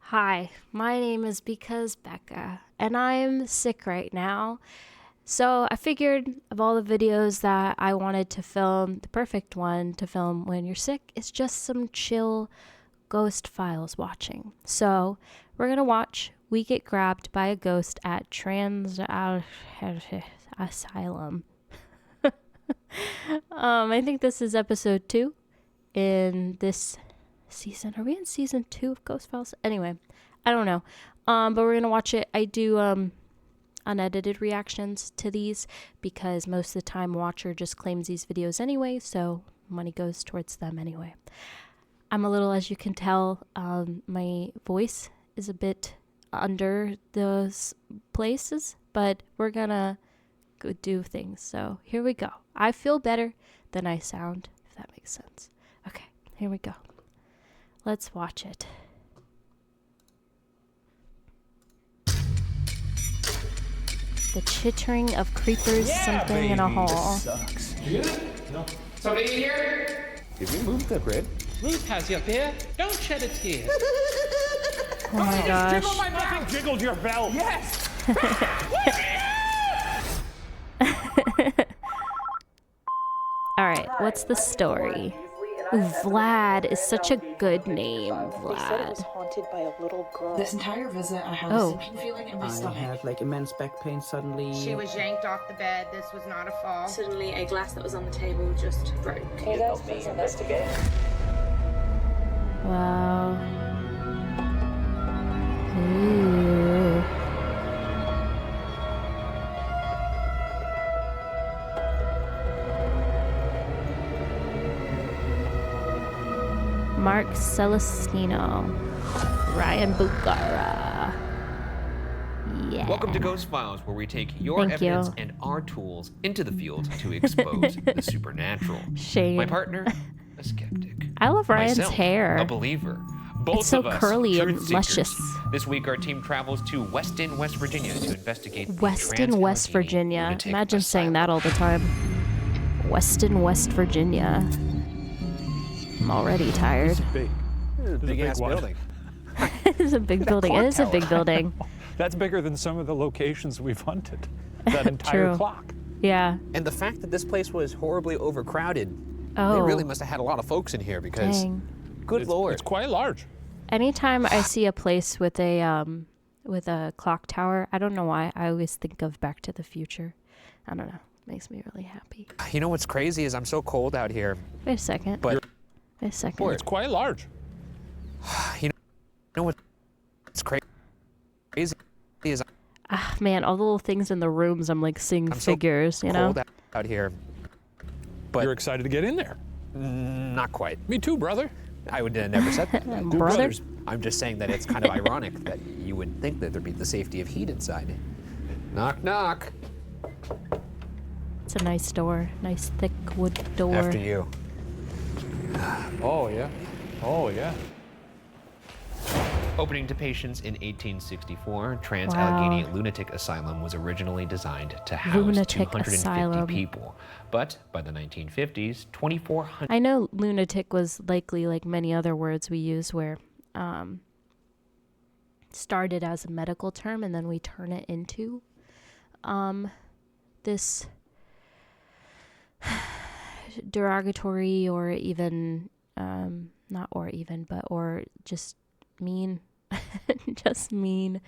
Hi, my name is Because Becca, and I'm sick right now. So I figured of all the videos that I wanted to film, the perfect one to film when you're sick is just some chill ghost files watching. So we're going to watch We Get Grabbed by a Ghost at Asylum. I think this is episode 2 in this season. Are we in season 2 of Ghost Files? Anyway, I don't know. But we're gonna watch it. I do unedited reactions to these because most of the time Watcher just claims these videos anyway, so money goes towards them anyway. I'm a little, as you can tell, my voice is a bit under those places, but we're gonna go do things. So here we go. I feel better than I sound, if that makes sense. Okay, here we go. Let's watch it. The chittering of creepers, something in a hall. This sucks. Yeah? No. Somebody in here? Did we move the grid? Ruth has you up here. Don't shed a tear. Oh my gosh. Jiggle my belt! Jiggled your belt! Yes! Alright, what's the story? Ooh, Vlad is such a good name, They said it was Vlad. haunted by a little girl. This entire visit, I had a sinking feeling in my I stomach. had like immense back pain suddenly. She was yanked off the bed. This was not a fall. Suddenly, a glass that was on the table just broke. Can you guys please investigate? Wow. Ooh. Mark Celestino. Ryan Bugara. Yeah. Welcome to Ghost Files, where we take your Thank evidence you. and our tools into the field to expose the supernatural. Shane. My partner, a skeptic. I love Ryan's Myself, hair. a believer. Both It's so of us, curly and truth seekers. luscious. This week, our team travels to Weston, West Virginia to investigate the Weston, West Trans-Allegheny Virginia. lunatic Imagine saying asylum. that all the time. Weston, West Virginia. I'm already tired. Big. Big ass one. building. It's a big building. It is a big building. That's bigger than some of the locations we've hunted. That entire True. clock. Yeah. And the fact that this place was horribly overcrowded, Oh. they really must have had a lot of folks in here because, Dang. good lord. It's quite large. Anytime I see a place with a clock tower, I don't know why, I always think of Back to the Future. I don't know. Makes me really happy. You know what's crazy is I'm so cold out here, Wait a second. but Wait a second. It's quite large. you know what's crazy is Ah, man, all the little things in the rooms, I'm like seeing I'm so figures, you know? cold out here, but You're excited to get in there. not quite. Me too, brother. I would never said that. Brother? brothers. I'm just saying that it's kind of ironic that you would think that there'd be the safety of heat inside. Knock, knock. It's a nice door. Nice thick wood door. After you. Oh, yeah. Oh, yeah. Opening to patients in 1864, Trans-Allegheny Wow. Lunatic Asylum was originally designed to house Lunatic 250 Asylum. people. But by the 1950s, 2,400 I know lunatic was likely like many other words we use where started as a medical term and then we turn it into this derogatory or even not or even but or just mean just mean.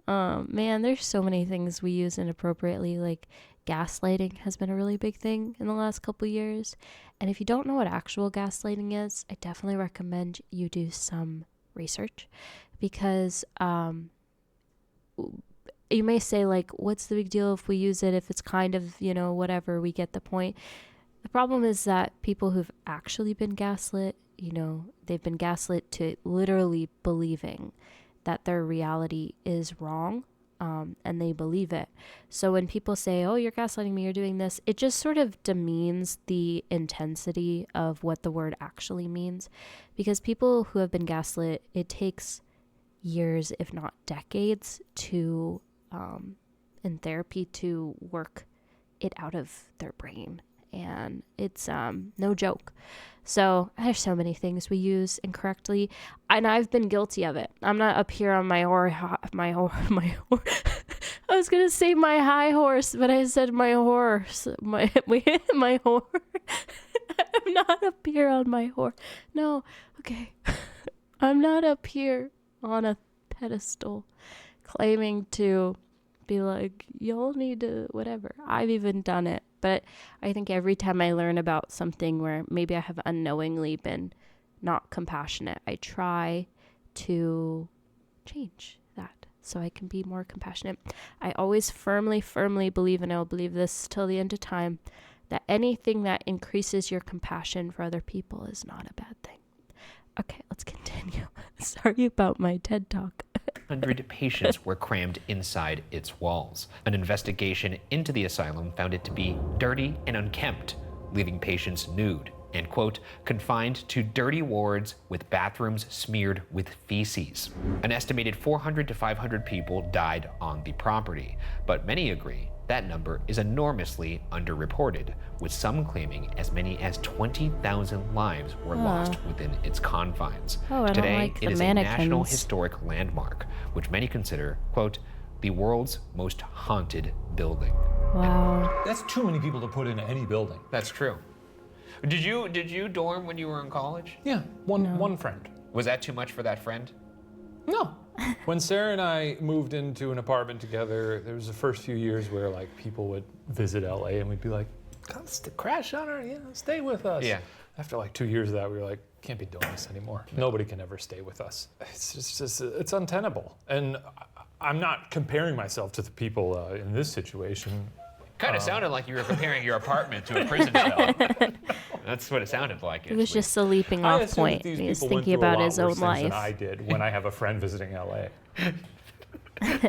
Man, there's so many things we use inappropriately, like gaslighting has been a really big thing in the last couple years. And if you don't know what actual gaslighting is, I definitely recommend you do some research because you may say like, what's the big deal if we use it, if it's kind of, you know, whatever, we get the point. The problem is that people who've actually been gaslit, you know, they've been gaslit to literally believing that their reality is wrong, and they believe it. So when people say, oh, you're gaslighting me, you're doing this, it just sort of demeans the intensity of what the word actually means. Because people who have been gaslit, it takes years, if not decades, in therapy to work it out of their brain. and it's no joke. So there's so many things we use incorrectly, and I've been guilty of it. I'm not up here on my I was gonna say my high horse, but I said my horse. My horse. I'm not up here on my horse. No, okay. I'm not up here on a pedestal claiming to be like, y'all need to whatever. I've even done it. But I think every time I learn about something where maybe I have unknowingly been not compassionate, I try to change that so I can be more compassionate. I always firmly believe, and I will believe this till the end of time, that anything that increases your compassion for other people is not a bad thing. Okay, let's continue. Sorry about my TED Talk. 100 patients were crammed inside its walls. An investigation into the asylum found it to be dirty and unkempt, leaving patients nude and, quote, confined to dirty wards with bathrooms smeared with feces. An estimated 400 to 500 people died on the property, but many agree that number is enormously underreported, with some claiming as many as 20,000 lives were lost within its confines. Oh, I don't Today, like it the is a National mannequins. Historic Landmark, which many consider, quote, the world's most haunted building. Wow. That's too many people to put in any building. That's true. Did you dorm when you were in college? Yeah, one friend. Was that too much for that friend? No. When Sarah and I moved into an apartment together, there was the first few years where like people would visit LA and we'd be like, come crash on her, stay with us. Yeah. After like 2 years of that, we were like, can't be doing this anymore. Nobody can ever stay with us. It's just it's untenable. And I'm not comparing myself to the people in this situation. Kind of sounded like you were comparing your apartment to a prison cell. That's what it sounded like. It was just a leaping I off assume point. that these He was people went thinking through a about lot his worse own things life. than I did when I have a friend visiting LA.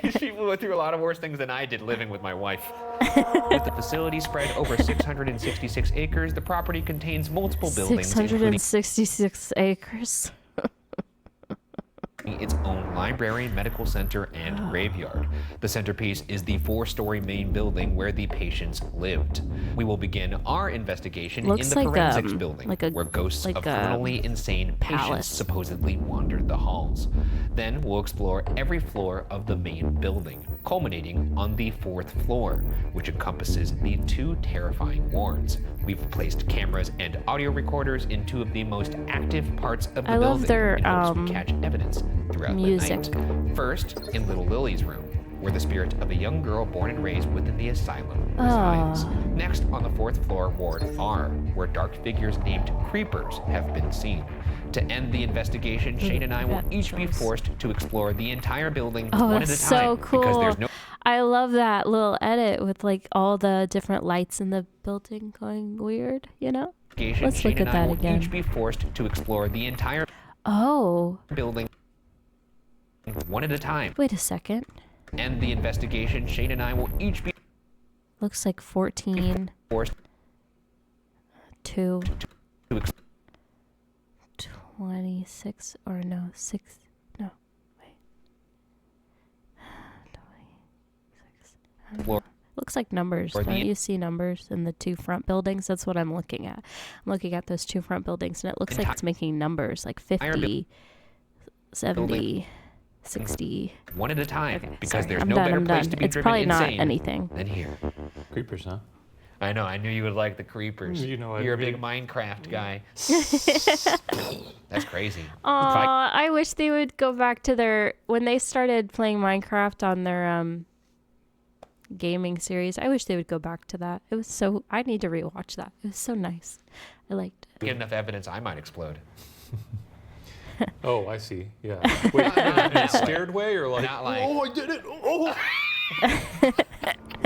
These people went through a lot of worse things than I did living with my wife. With the facility spread over 666 acres, the property contains multiple buildings, including 666 acres. its own library, medical center, and graveyard. The centerpiece is the 4-story main building where the patients lived. We will begin our investigation Looks in the like, forensics building, where ghosts like of criminally insane patients palace. supposedly wandered the halls. Then we'll explore every floor of the main building, culminating on the 4th floor, which encompasses the 2 terrifying wards. We've placed cameras and audio recorders in 2 of the most active parts of the I love building their, in hopes we catch evidence throughout music. the night. First, in Little Lily's room, where the spirit of a young girl born and raised within the asylum resides. Next, on the 4th floor, Ward R, where dark figures named creepers have been seen. To end the investigation, Shane and I will each be forced to explore the entire building one at a That's time, so cool. because there's no I love that little edit with like all the different lights in the building going weird, you know? investigation. Let's Shane look and at I that will again. each be forced to explore the entire Oh, building one at a time. wait a second. End the investigation. Shane and I will each be Looks like 14 forced to to 26 or no, 6. No, wait. 26. explore Looks like numbers. Or the- Don't you see numbers in the 2 front buildings? That's what I'm looking at. I'm looking at those 2 front buildings, and it looks like it's making numbers like 50, 70, 60. one at a time, Okay, because sorry. there's I'm no done, better I'm place done. to be It's driven probably not insane anything. than here. Creepers, huh? I know. I knew you would like the creepers. You know, You're a big Minecraft guy. That's crazy. Aw, I wish they would go back to their when they started playing Minecraft on their gaming series. I wish they would go back to that. It was so I need to rewatch that. It was so nice. I liked it. Get enough evidence, I might explode. Oh, I see. Yeah. Wait, in a scared way or like, Not like- oh, I did it. Oh.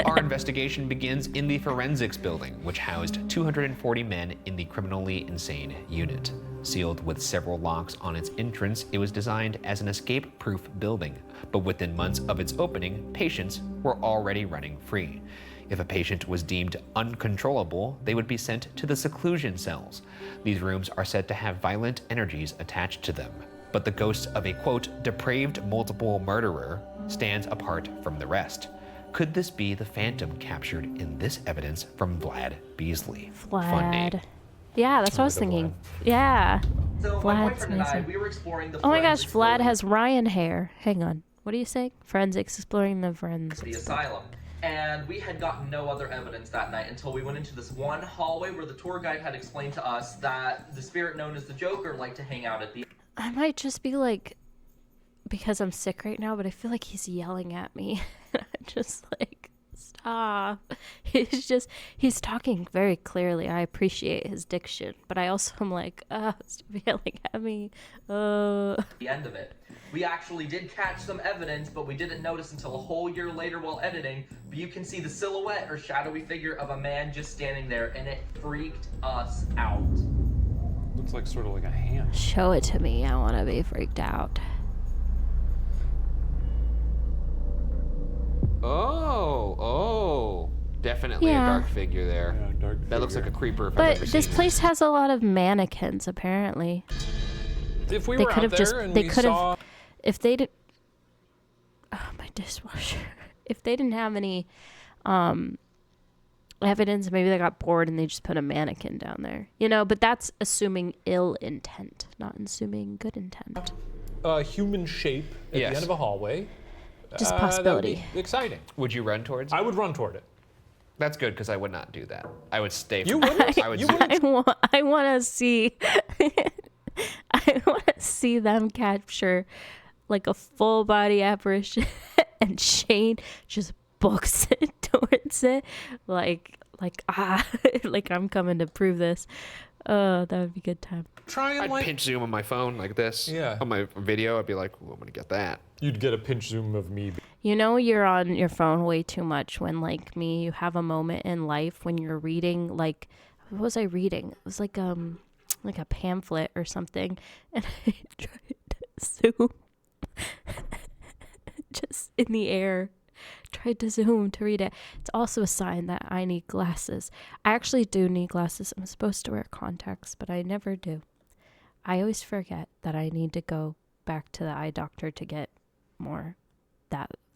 Our investigation begins in the forensics building, which housed 240 men in the criminally insane unit. Sealed with several locks on its entrance, it was designed as an escape-proof building. But within months of its opening, patients were already running free. If a patient was deemed uncontrollable, they would be sent to the seclusion cells. These rooms are said to have violent energies attached to them. But the ghost of a, quote, depraved multiple murderer stands apart from the rest. Could this be the phantom captured in this evidence from Vlad Beasley? Fun name. Vlad. Yeah, that's what I was thinking. Yeah. So my Vlad's boyfriend and I, amazing. we were exploring the Oh my gosh, forensics Vlad building has Ryan hair. Hang on. What do you say? Forensics, exploring the at the forensics. asylum. And we had gotten no other evidence that night until we went into this one hallway where the tour guide had explained to us that the spirit known as the Joker liked to hang out at the I might just be like, because I'm sick right now, but I feel like he's yelling at me. I'm just like, stop. He's talking very clearly. I appreciate his diction, but I also am like, stop yelling at me. the end of it. We actually did catch some evidence, but we didn't notice until a whole year later while editing. But you can see the silhouette or shadowy figure of a man just standing there, and it freaked us out. Looks like sort of like a hand. Show it to me. I want to be freaked out. Oh, definitely Yeah. a dark figure there. Yeah, dark That looks like figure. a creeper if I've But ever this seen place has a lot of mannequins, apparently. If we They were could out have just, there and they we could saw, have, if they did, oh, my dishwasher. If they didn't have any evidence, maybe they got bored and they just put a mannequin down there. You know, but that's assuming ill intent, not assuming good intent. human shape at Yes. the end of a hallway, Just that would possibility. be exciting. Would you run towards it? I would run toward it. That's good because I would not do that. I would stay. You from wouldn't? I would You zoom. wouldn't? I want to see, I want to see them capture like a full body apparition and Shane just books it towards it like like I'm coming to prove this. Oh, that would be a good time. Try and I'd like pinch zoom on my phone like this. Yeah. On my video, I'd be like, "Ooh, I'm gonna get that." you'd get a pinch zoom of me. You know you're on your phone way too much when, like me, you have a moment in life when you're reading, like, what was I reading? It was like a pamphlet or something, and I tried to zoom just in the air. Tried to zoom to read it. It's also a sign that I need glasses. I actually do need glasses. I'm supposed to wear contacts, but I never do. I always forget that I need to go back to the eye doctor to get more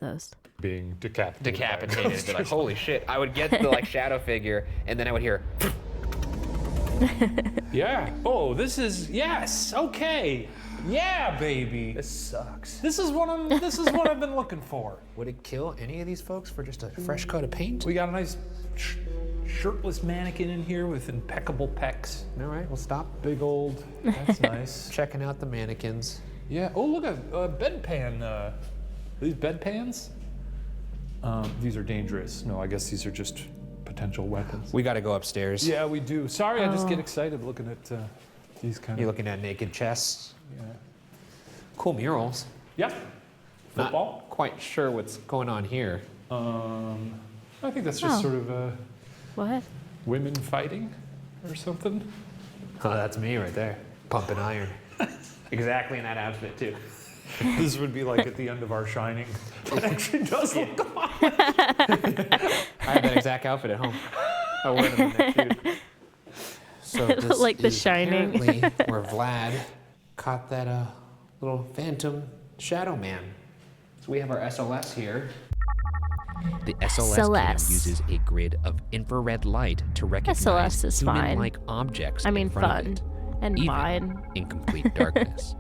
those. Being decapitated. Decapitated. Be like, holy shit! I would get the like shadow figure, and then I would hear. Yeah. Oh, this is yes. Okay. Yeah, baby. This sucks. This is what I've been looking for. Would it kill any of these folks for just a fresh coat of paint? We got a nice shirtless mannequin in here with impeccable pecs. All right, we'll stop Big old. That's nice. checking out the mannequins. Yeah. Oh, look, a bedpan. These bedpans? These are dangerous. No, I guess these are just potential weapons. We got to go upstairs. Yeah, we do. Sorry, I just get excited looking at these kind You're of. looking at naked chests. Yeah. Cool murals. Yeah. Football. Not quite sure what's going on here. I think that's just sort of What? women fighting or something. Oh, that's me right there. Pumping iron. Exactly in that outfit too. This would be like at the end of our Shining. It actually does look I have that exact outfit at home. I wore them in that shoot. So this Like The is Shining. apparently where Vlad caught that little phantom shadow man. So we have our SLS here. The SLS SLS. cam uses a grid of infrared light to recognize SLS is fine. human-like objects I mean, in front fun of it, and even fine. in complete darkness.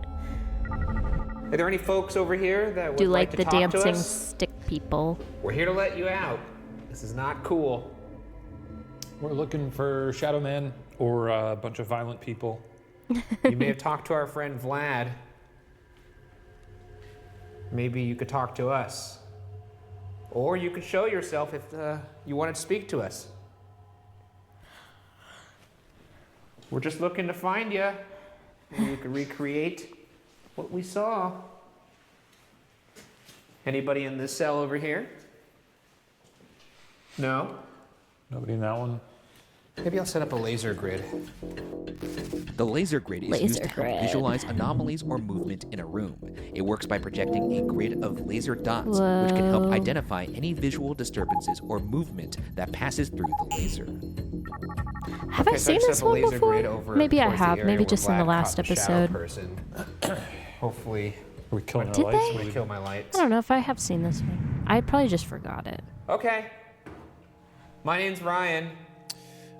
Are there any folks over here that would Do like to the talk to dancing us? stick people. We're here to let you out. This is not cool. We're looking for Shadow Man or a bunch of violent people. You may have talked to our friend Vlad. Maybe you could talk to us. Or you could show yourself if you wanted to speak to us. We're just looking to find you. Maybe you could recreate what we saw. Anybody in this cell over here? No? Nobody in that one. Maybe I'll set up a laser grid. The laser grid is used Laser to help grid. visualize anomalies or movement in a room. It works by projecting a grid of laser dots, which can help Whoa. identify any visual disturbances or movement that passes through the laser. Have I Okay, so seen set this up a one laser before? grid over Maybe I towards the have. area Maybe where just in the Vlad last caught the shadow episode. person. Hopefully, Are we killing Did our lights? they? What are we kill doing? my lights. I don't know if I have seen this one. I probably just forgot it. Okay. My name's Ryan.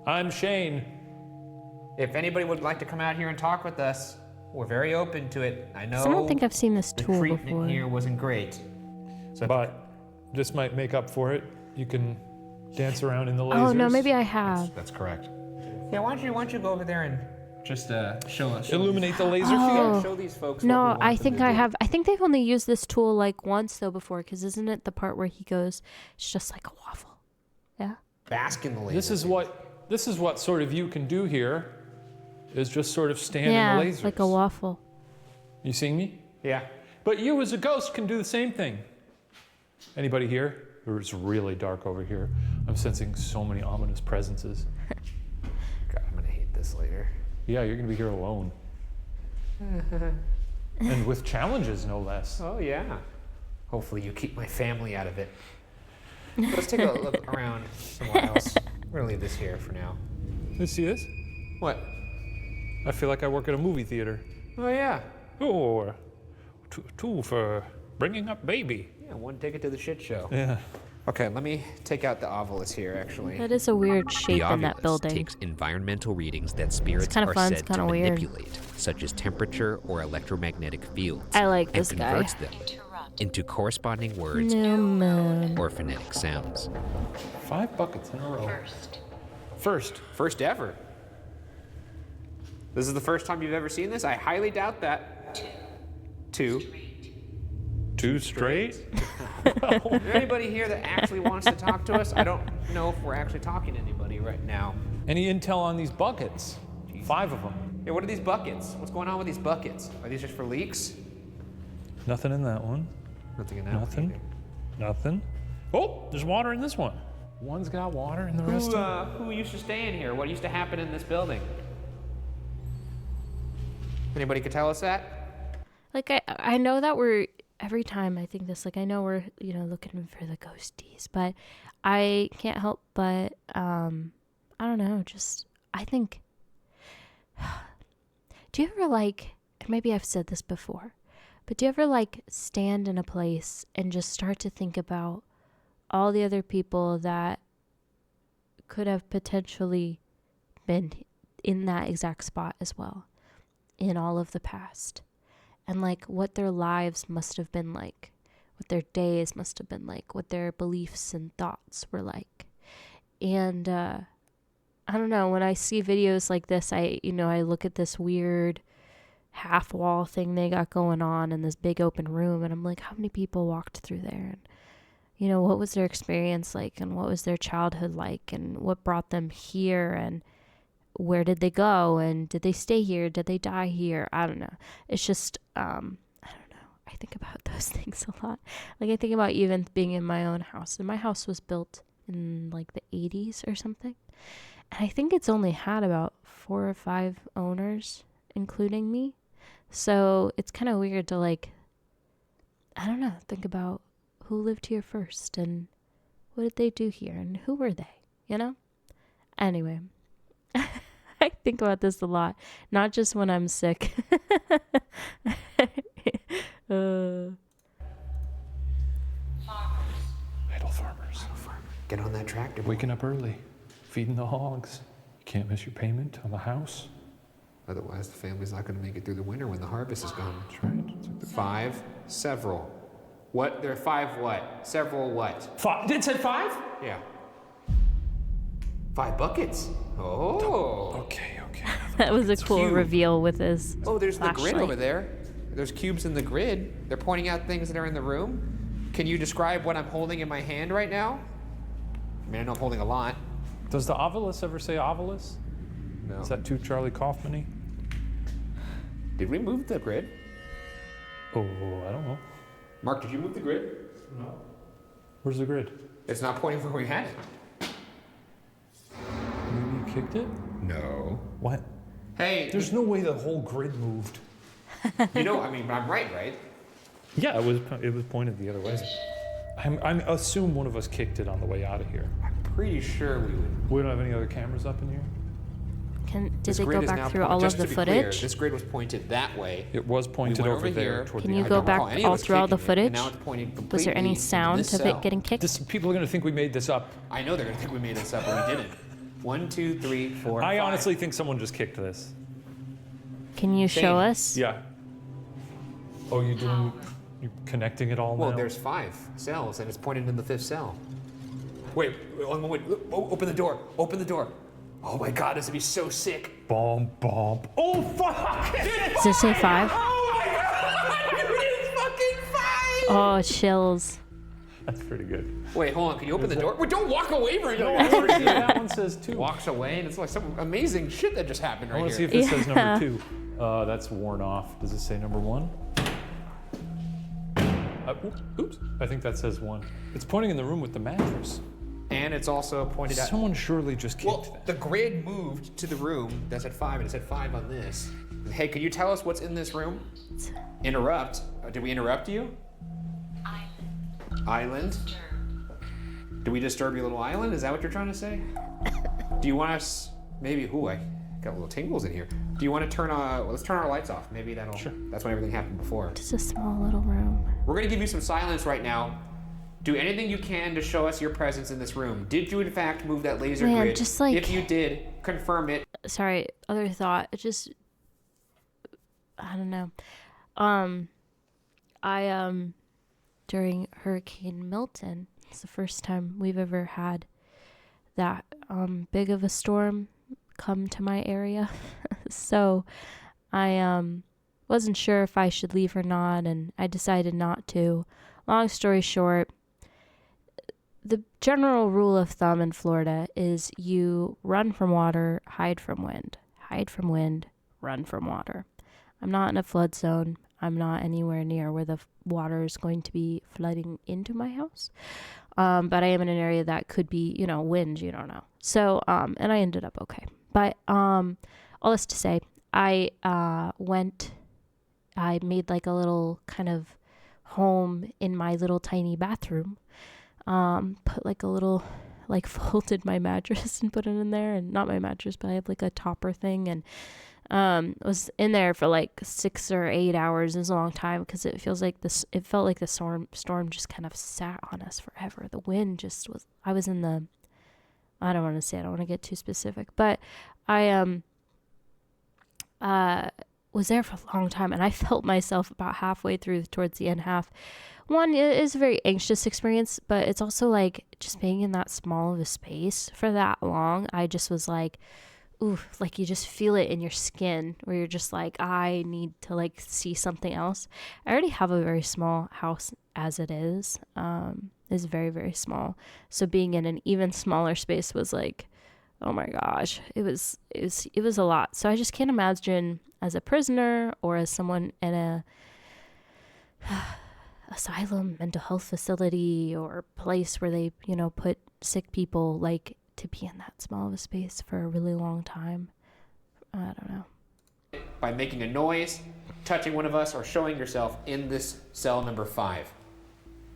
I'm Shane. If anybody would like to come out here and talk with us, we're very open to it. I know I don't think I've seen this the tool treatment before. here wasn't great. So But this might make up for it. You can dance around in the lasers. Oh no, maybe I have. that's correct. Yeah, why don't you go over there and just show us. Illuminate the laser Oh. field. Show these folks. what we No, want I them think to I do. have. I think they've only used this tool like once though before, because isn't it the part where he goes, it's just like a waffle? Yeah. Bask in the laser. This is what sort of you can do here, is just sort of stand Yeah, in the lasers. like a waffle. You seeing me? Yeah. But you as a ghost can do the same thing. Anybody here? It's really dark over here. I'm sensing so many ominous presences. God, I'm gonna hate this later. Yeah, you're gonna be here alone. And with challenges, no less. Oh yeah. Hopefully you keep my family out of it. Let's take a look around somewhere else. We're gonna leave this here for now. You see this? What? I feel like I work at a movie theater. Oh yeah. Oh, two for bringing up baby. Yeah, one ticket to the shit show. Yeah. Okay, let me take out the ovulus here, actually. That is a weird shape The in that ovulus building. takes environmental readings that spirits kinda are fun, it's said to kinda weird. manipulate, such as temperature or electromagnetic fields, I like and this guy. converts them into corresponding words No, man. or phonetic sounds. 5 buckets in a row. First ever. This is the first time you've ever seen this? I highly doubt that. Two. 2 straight? Is there anybody here that actually wants to talk to us? I don't know if we're actually talking to anybody right now. Any intel on these buckets? 5 of them. Yeah, what are these buckets? What's going on with these buckets? Are these just for leaks? Nothing in that one. Nothing in that one Nothing. either. Nothing. Oh, there's water in this one. One's got water and the rest Who used to stay in here? What used to happen in this building? Anybody could tell us that? Like I know that we're every time I think this, like I know we're looking for the ghosties, but I can't help but I don't know, just I think. Do you ever and maybe I've said this before, but do you ever stand in a place and just start to think about all the other people that could have potentially been in that exact spot as well in all of the past, and what their lives must have been like, what their days must have been like, what their beliefs and thoughts were like. And I don't know, when I see videos like this, I look at this weird half wall thing they got going on in this big open room, and I'm like, how many people walked through there? And what was their experience like, and what was their childhood like, and what brought them here, and where did they go, and did they stay here, did they die here? I don't know. It's just I don't know, I think about those things a lot. I think about even being in my own house, and my house was built in the 80s or something, and I think it's only had about 4 or 5 owners, including me. So it's kind of weird to I don't know, think about who lived here first, and what did they do here, and who were they, Anyway, I think about this a lot, not just when I'm sick. Idle farmers. Get on that tractor. Waking up early, feeding the hogs. You can't miss your payment on the house. Otherwise, the family's not going to make it through the winter when the harvest is gone. That's right. 5, several. What? There are 5 what? Several what? 5? Did it say 5? Yeah. 5 buckets. Oh. Okay. That was a cool cute. reveal with his Oh, there's the grid flashlight. over there. There's cubes in the grid. They're pointing out things that are in the room. Can you describe what I'm holding in my hand right now? I mean, I know I'm holding a lot. Does the ovulus ever say ovulus? No. Is that too Charlie Kaufman-y? Did we move the grid? Oh, I don't know. Mark, did you move the grid? No. Where's the grid? It's not pointing where we had it. Maybe you kicked it? No. What? Hey, There's no way the whole grid moved. I'm right? Yeah, it was pointed the other way. I assume one of us kicked it on the way out of here. I'm pretty sure we would. We don't have any other cameras up in here? Did This they grid go is now back through point- all just of the to be clear, footage? this grid was pointed that way. It was pointed went over over there here. toward Can the you end. go don't recall back any of all us through all the kicking it, and footage? now it's pointing Was there completely any into sound this of cell. it getting kicked? People are gonna think we made this up. I know they're gonna think we made this up, but we didn't. 1, 2, 3, 4, I 5. honestly think someone just kicked this. Can you show us? Yeah. Oh, you didn't. You connecting it all Well, now? there's 5 cells, and it's pointed in the 5th cell. Wait, wait, open the door. Open the door. Oh my God, this would be so sick. Bomb, bomb. Oh fuck! Does it say 5? Oh my God, it's fucking 5. Oh, chills. That's pretty good. Wait, hold on. Can you open the door? Wait, don't walk away right now. That one says 2. Walks away, and it's like some amazing shit that just happened I right want to here. see if this says number 2. That's worn off. Does it say number 1? Oops. I think that says 1. It's pointing in the room with the mattress. And it's also pointed out. Someone surely just kicked Well, the grid moved to the room that said 5, and it said 5 on this. Hey, can you tell us what's in this room? Interrupt. Did we interrupt you? Island. Did we disturb your little island? Is that what you're trying to say? Do you want us? Maybe. Ooh, I got little tingles in here. Do you want to turn? Let's turn our lights off. Maybe that'll. Sure. That's when everything happened before. Just a small little room. We're gonna give you some silence right now. Do anything you can to show us your presence in this room. Did you in fact move that laser Man, grid? just like- If you did, confirm it. Sorry, other thought. It just, I don't know. During Hurricane Milton, it's the first time we've ever had that big of a storm come to my area. So I wasn't sure if I should leave or not, and I decided not to. Long story short, the general rule of thumb in Florida is you run from water, hide from wind. Hide from wind, run from water. I'm not in a flood zone. I'm not anywhere near where the water is going to be flooding into my house. But I am in an area that could be, wind, you don't know. So, and I ended up okay. But all this to say, I made like a little kind of home in my little tiny bathroom. Put like a little, folded my mattress and put it in there, and not my mattress, but I have like a topper thing, and was in there for like 6 or 8 hours. It was a long time because it felt like the storm just kind of sat on us forever. The wind just was, I don't want to get too specific, but I was there for a long time, and I felt myself about halfway through towards the end half. One, it is a very anxious experience, but it's also like just being in that small of a space for that long. I just was like, ooh, like you just feel it in your skin where you're just like, I need to like see something else. I already have a very small house as it is. It's very, very small. So being in an even smaller space was like, oh my gosh, it was a lot. So I just can't imagine as a prisoner or as someone in a asylum, mental health facility, or place where they, put sick people, like to be in that small of a space for a really long time. I don't know. By making a noise, touching one of us, or showing yourself in this cell number 5.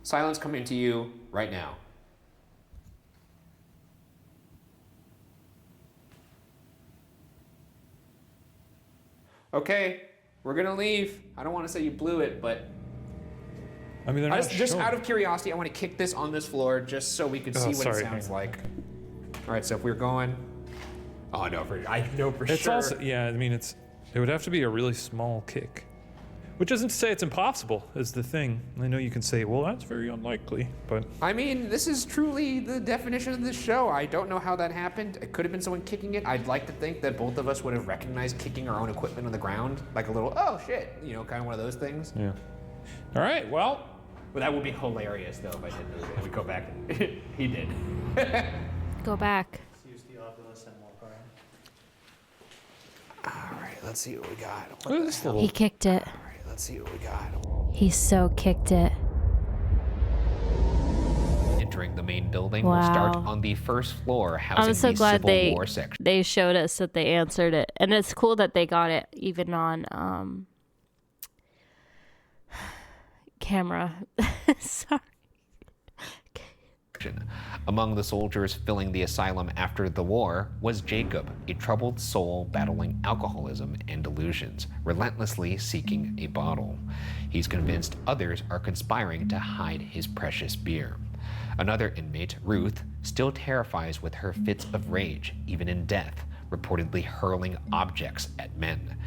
Silence coming to you right now. Okay, we're gonna leave. I don't want to say you blew it, but I mean, just out of curiosity, I want to kick this on this floor just so we can see what it sounds like. All right, so if we're going, I know for It's sure. also, yeah, I mean, it would have to be a really small kick. Which isn't to say it's impossible, is the thing. I know you can say, well, that's very unlikely, but... I mean, this is truly the definition of this show. I don't know how that happened. It could have been someone kicking it. I'd like to think that both of us would have recognized kicking our own equipment on the ground. Like a little, oh shit, kind of one of those things. Yeah. All right, well... Well, that would be hilarious, though, if I didn't know that. We go back. He did. Go back. Use the Oculus and walk around. All right, let's see what we got. What is this He kicked it. All right, let's see what we got. He so kicked it. Entering the main building, we'll start Wow. on the first floor, housing I'm so the glad Civil War section. they showed us that they answered it, and it's cool that they got it even on camera. Sorry. Among the soldiers filling the asylum after the war was Jacob, a troubled soul battling alcoholism and delusions, relentlessly seeking a bottle. He's convinced others are conspiring to hide his precious beer. Another inmate, Ruth, still terrifies with her fits of rage, even in death, reportedly hurling objects at men.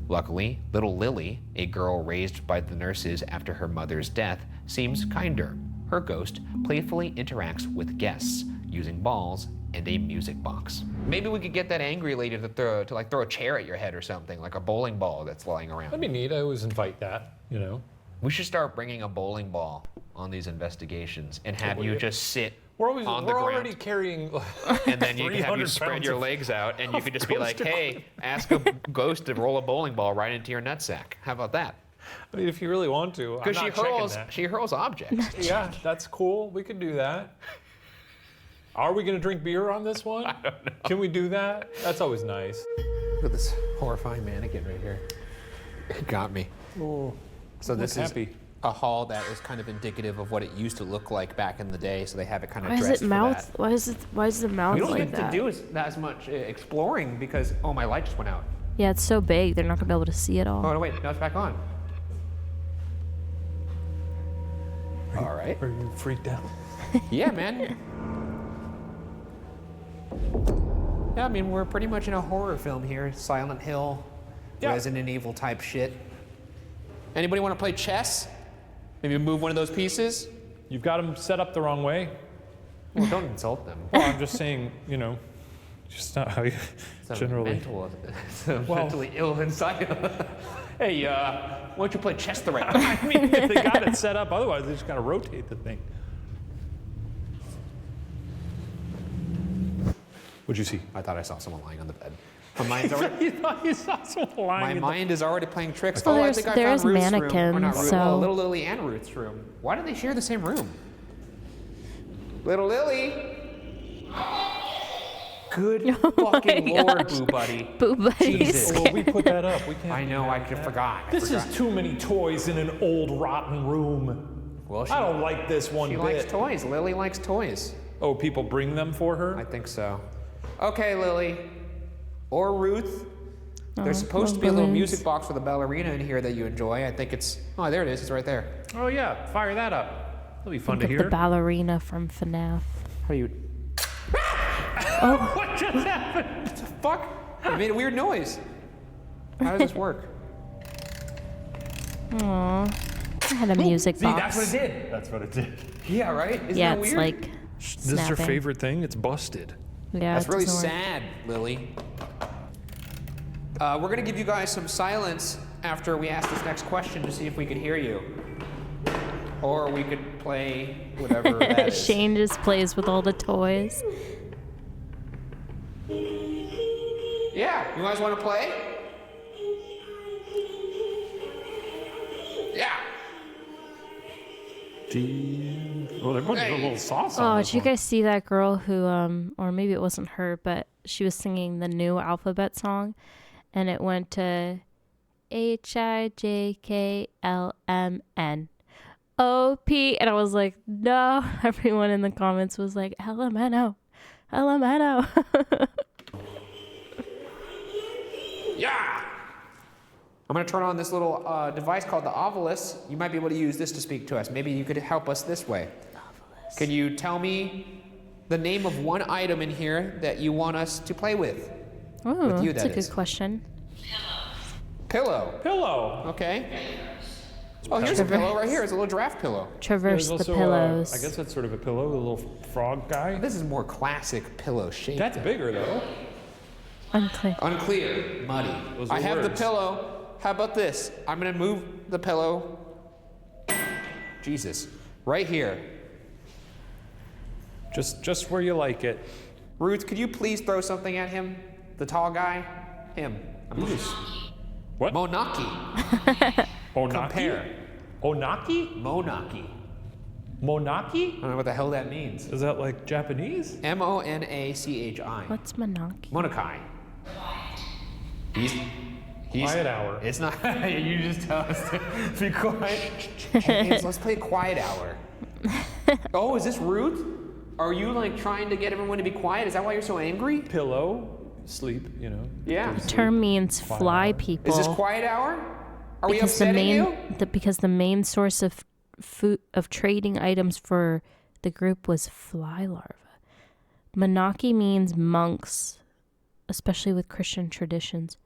Luckily, little Lily, a girl raised by the nurses after her mother's death, seems kinder. Her ghost playfully interacts with guests using balls and a music box. Maybe we could get that angry lady to throw a chair at your head or something, like a bowling ball that's lying around. That'd be neat. I always invite that, you know. We should start bringing a bowling ball on these investigations and have you just sit on the ground. We're already carrying. And then you can have you 300 spread pounds your of- legs out and you of could just be like, ghost hey, ask a ghost to roll a bowling ball right into your nutsack. How about that? I mean, if you really want to. I'm Because not she hurls objects. Yeah, that's cool. We could do that. Are we going to drink beer on this one? I don't know. Can we do that? That's always nice. Look at this horrifying mannequin right here. It got me. Oh, So this is happy. a hall that is kind of indicative of what it used to look like back in the day. So they have it kind of Why is dressed it for mouth? that. Why is the mouth We don't like get that? to do as much exploring because my light just went out. Yeah, it's so big. They're not gonna be able to see it all. Oh no, wait, now it's back on. All right. Are you freaked out? Yeah, man. Yeah, I mean, we're pretty much in a horror film here. Silent Hill, Resident Evil type shit. Anybody want to play chess? Maybe move one of those pieces? You've got them set up the wrong way. Well, don't insult them. Well, I'm just saying, you know, just not how you generally. It's a mentally ill inside. Hey, why don't you play chess the right way? I mean, if they got it set up, otherwise they just got to rotate the thing. What'd you see? I thought I saw someone lying on the bed. My mind's already. You thought you saw someone lying. My in the- mind is already playing tricks. Well, I there's- think I there's found Ruth's room. Or mannequins, not Ruth, so- well, Little Lily and Ruth's room. Why do they share the same room? Little Lily. Good fucking lord, Boo Buddy. Boo Buddy. Jesus. Well, we put that up. We can't. I know, I forgot. This is too many toys in an old, rotten room. Well, I don't like this one She bit. likes toys. Lily likes toys. Oh, people bring them for her? I think so. Okay, Lily. Or Ruth. Oh, There's supposed to be a little balloons. music box with a ballerina in here that you enjoy. I think it's. Oh, there it is. It's right there. Oh, yeah. Fire that up. That'll be fun to Think of hear. the ballerina from FNAF. How do you. Oh, What just happened? What the fuck? It made a weird noise. How does this work? aw. I had a music See, box. that's what it did. That's what it did. Yeah, right? Isn't Yeah, that it's weird? like This is your snapping. favorite thing? It's busted. Yeah, That's it really doesn't work. sad, Lily. We're going to give you guys some silence after we ask this next question to see if we could hear you. Or we could play whatever that is. Shane just plays with all the toys. Yeah, you guys want to play? Yeah. Well, they're putting a little sauce on Oh, this did you one. guys see that girl who, or maybe it wasn't her, but she was singing the new alphabet song, and it went to HIJKLMNOP, and I was like, no. Everyone in the comments was like, LMNO, LMNO. Yeah. I'm going to turn on this little device called the Ovilus. You might be able to use this to speak to us. Maybe you could help us this way. Can you tell me the name of one item in here that you want us to play with? Oh, With you, that's a that good is. question. Pillow. Pillow. Okay. Oh, here's a pillow right here. It's a little giraffe pillow. Traverse There's the also, pillows. I guess that's sort of a pillow, the little frog guy. This is more classic pillow shape. That's bigger, though. Unclear. Unclear. Muddy. Those are I have the words. pillow. How about this? I'm going to move the pillow. Jesus. Right here. Just where you like it. Ruth, could you please throw something at him? The tall guy? Him. What? Monaki. Onaki? Compare. Onaki? Monaki. Monaki? I don't know what the hell that means. Is that like Japanese? Monachi. What's Monaki? Monakai. He's Quiet hour. It's not. You just tell us to be quiet. Hey, let's play quiet hour. Oh, is this Ruth? Are you like trying to get everyone to be quiet? Is that why you're so angry? Pillow, sleep, you know. Yeah. The term means fly people. Is this quiet hour? Are we because upsetting you? Because the main source of food of trading items for the group was fly larvae. Monarchy means monks, especially with Christian traditions.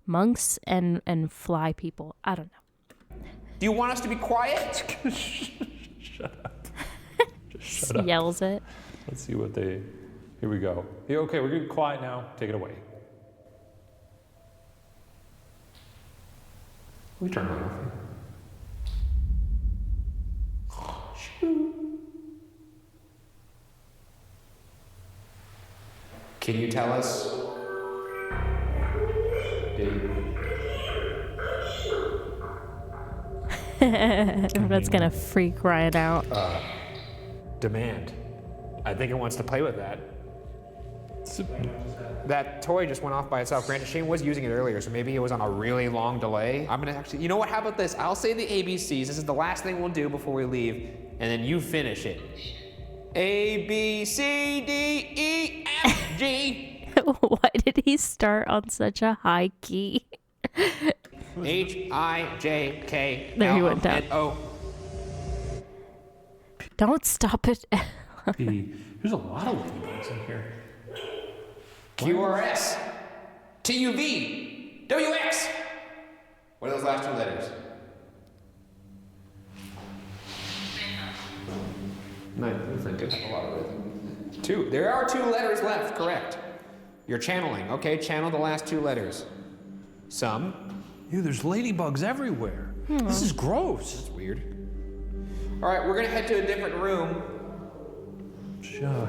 Monks and fly people. I don't know. Do you want us to be quiet? Shut up. Just shut He up. yells it. Let's see what they. Here we go. Yeah, okay, we're getting quiet now. Take it away. We turn it off. Can you tell us? Everyone's gonna freak right out. Demand. I think it wants to play with that. That toy just went off by itself. Granted, Shane was using it earlier, so maybe it was on a really long delay. I'm gonna actually, you know what, how about this? I'll say the ABCs. This is the last thing we'll do before we leave, and then you finish it. A, B, C, D, E, F, G. Why did he start on such a high key? H, I, J, K, There he L, went down. N, O. Don't stop it. There's a lot of ladybugs in here. Q, R, S, T, U, V, W, X. What are those last two letters? Nine. I do have a lot of rhythm. Two. There are two letters left, correct. You're channeling. Okay, channel the last two letters. Some. Ew, there's ladybugs everywhere. This is gross. That's weird. All right, we're gonna head to a different room. Sure.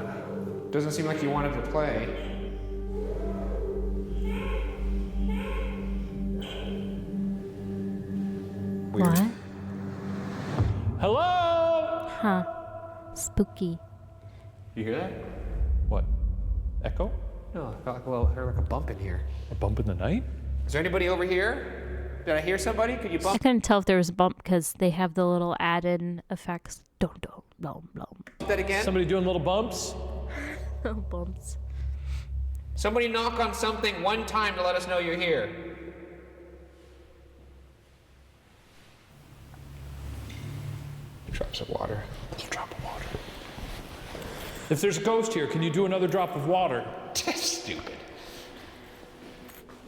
Doesn't seem like you wanted to play. Weird. What? Hello? Huh. Spooky. You hear that? What? Echo? No, I felt like I heard like a bump in here. A bump in the night? Is there anybody over here? Did I hear somebody? Could you I bump couldn't tell if there was a bump because they have the little added effects. Dum dum dum dum. that again? Somebody doing little bumps? Bumps. Somebody knock on something one time to let us know you're here. Drops of water. There's a drop of water. If there's a ghost here, can you do another drop of water? Stupid.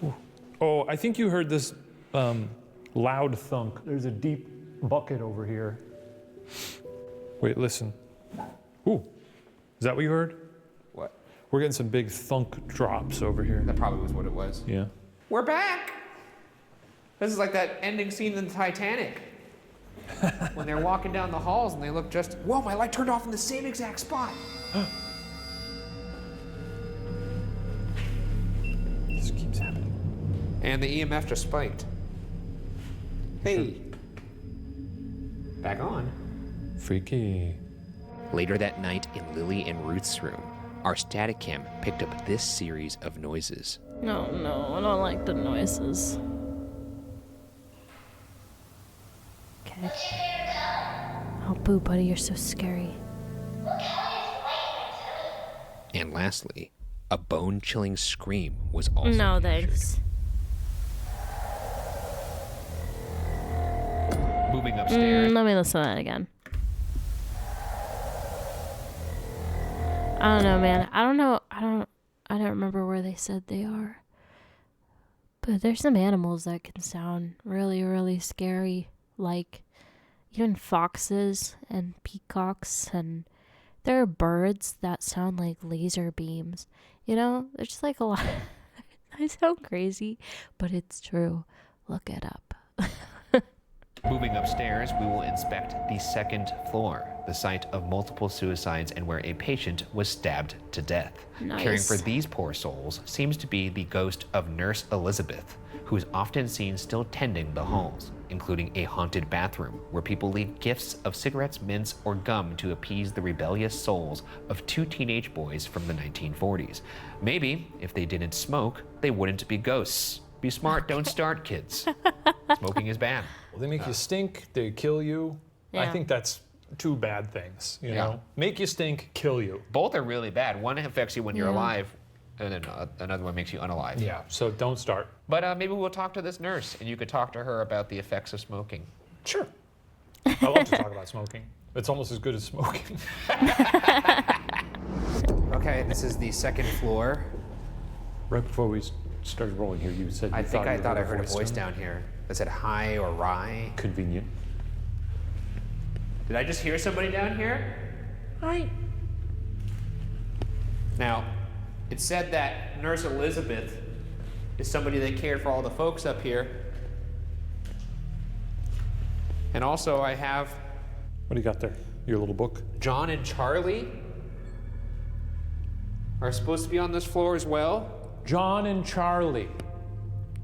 Ooh. Oh, I think you heard this loud thunk. There's a deep bucket over here. Wait, listen. Ooh, is that what you heard? What? We're getting some big thunk drops over here. That probably was what it was. Yeah. We're back! This is like that ending scene in the Titanic. When they're walking down the halls and they look just, whoa, my light turned off in the same exact spot. This keeps happening. And the EMF just spiked. Hey. Back on. Freaky. Later that night in Lily and Ruth's room, our static cam picked up this series of noises. No, I don't like the noises. Okay. Oh, boo, buddy, you're so scary. And lastly, a bone-chilling scream was also No, captured. thanks. Moving upstairs. Let me listen to that again. I don't know, man. I don't remember where they said they are. But there's some animals that can sound really, really scary. Like even foxes and peacocks, and there are birds that sound like laser beams. You know, there's just like a lot. I sound crazy, but it's true. Look it up. Moving upstairs, we will inspect the second floor, the site of multiple suicides and where a patient was stabbed to death. Nice. Caring for these poor souls seems to be the ghost of Nurse Elizabeth, who is often seen still tending the halls, including a haunted bathroom where people leave gifts of cigarettes, mints, or gum to appease the rebellious souls of two teenage boys from the 1940s. Maybe, if they didn't smoke, they wouldn't be ghosts. Be smart, don't start, kids. Smoking is bad. Well, they make you stink, they kill you. I Yeah. think that's two bad things, you know? Make you stink, kill you. Both are really bad. One affects you when you're alive, and then another one makes you unalive. Yeah, so don't start. But maybe we'll talk to this nurse, and you could talk to her about the effects of smoking. Sure. I love to talk about smoking. It's almost as good as smoking. Okay, this is the second floor. Right before we started rolling here, you said I thought I heard a voice down here that said hi or rye. Convenient. Did I just hear somebody down here? Hi. Now, it said that Nurse Elizabeth is somebody that cared for all the folks up here. And also I have... What do you got there? Your little book? John and Charlie are supposed to be on this floor as well. John and Charlie.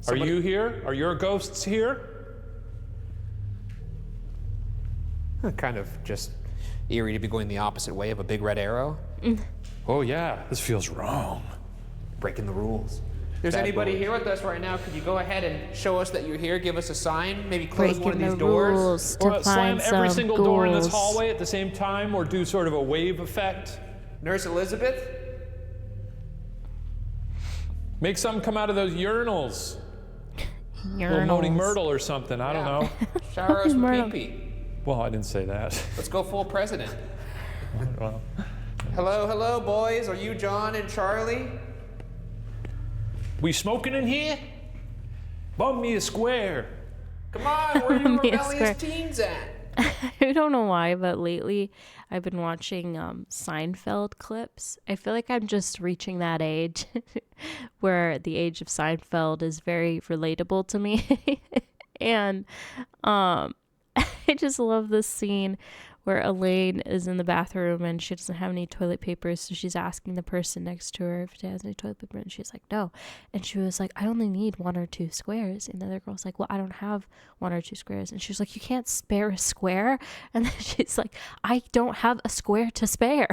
Are you here? Are your ghosts here? Kind of just eerie to be going the opposite way of a big red arrow. Oh yeah, this feels wrong. Breaking the rules. If there's anybody here with us right now, could you go ahead and show us that you're here? Give us a sign. Maybe close one of these doors. Or slam every single door in this hallway at the same time, or do sort of a wave effect. Nurse Elizabeth? Make something come out of those urinals. Little moaning Myrtle or something, I don't know. Shower us with pee-pee. Well, I didn't say that. Let's go full president. Well. Hello, boys. Are you John and Charlie? We smoking in here? Bum me a square. Come on, where are you rebellious teens at? I don't know why, but lately I've been watching Seinfeld clips. I feel like I'm just reaching that age where the age of Seinfeld is very relatable to me. And I just love this scene where Elaine is in the bathroom and she doesn't have any toilet paper, so she's asking the person next to her if she has any toilet paper, and she's like, no. And she was like, I only need 1 or 2 squares. And the other girl's like, well, I don't have 1 or 2 squares. And she's like, you can't spare a square? And then she's like, I don't have a square to spare.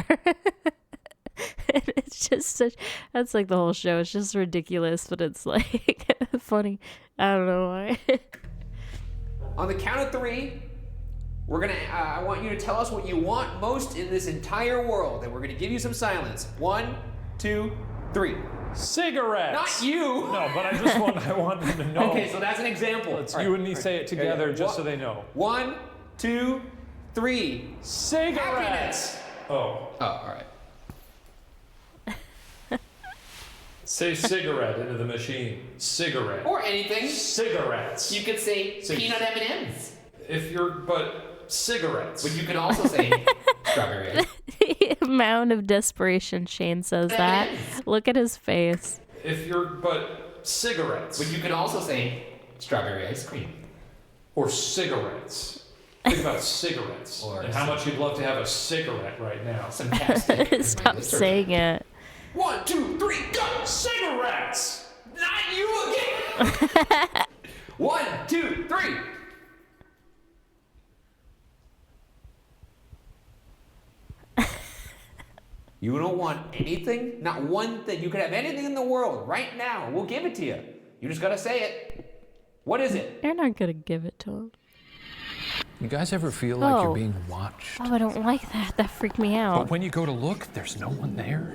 And it's just such, that's like the whole show. It's just ridiculous, but it's like funny. I don't know why. On the count of 3, we're gonna, I want you to tell us what you want most in this entire world, and we're gonna give you some silence. 1, 2, 3. Cigarettes. Not you. No, but I want them to know. Okay, so that's an example. Let's you and me say it together just so they know. 1, 2, 3. Cigarettes. Happiness. Oh, all right. Say cigarette into the machine. Cigarette. Or anything. Cigarettes. You could say peanut M&Ms. If you're, but cigarettes. But you could also say strawberry ice. The amount of desperation Shane says that. Look at his face. If you're, but cigarettes. But you could also say strawberry ice cream. Or cigarettes. Think about cigarettes. And how much you'd love to have a cigarette right now. Fantastic. Stop saying it. 1, 2, 3, go! Cigarettes! Not you again! 1, 2, 3. You don't want anything? Not one thing. You could have anything in the world right now. We'll give it to you. You just gotta say it. What is it? You're not gonna give it to him. You guys ever feel like you're being watched? Oh, I don't like that. That freaked me out. But when you go to look, there's no one there.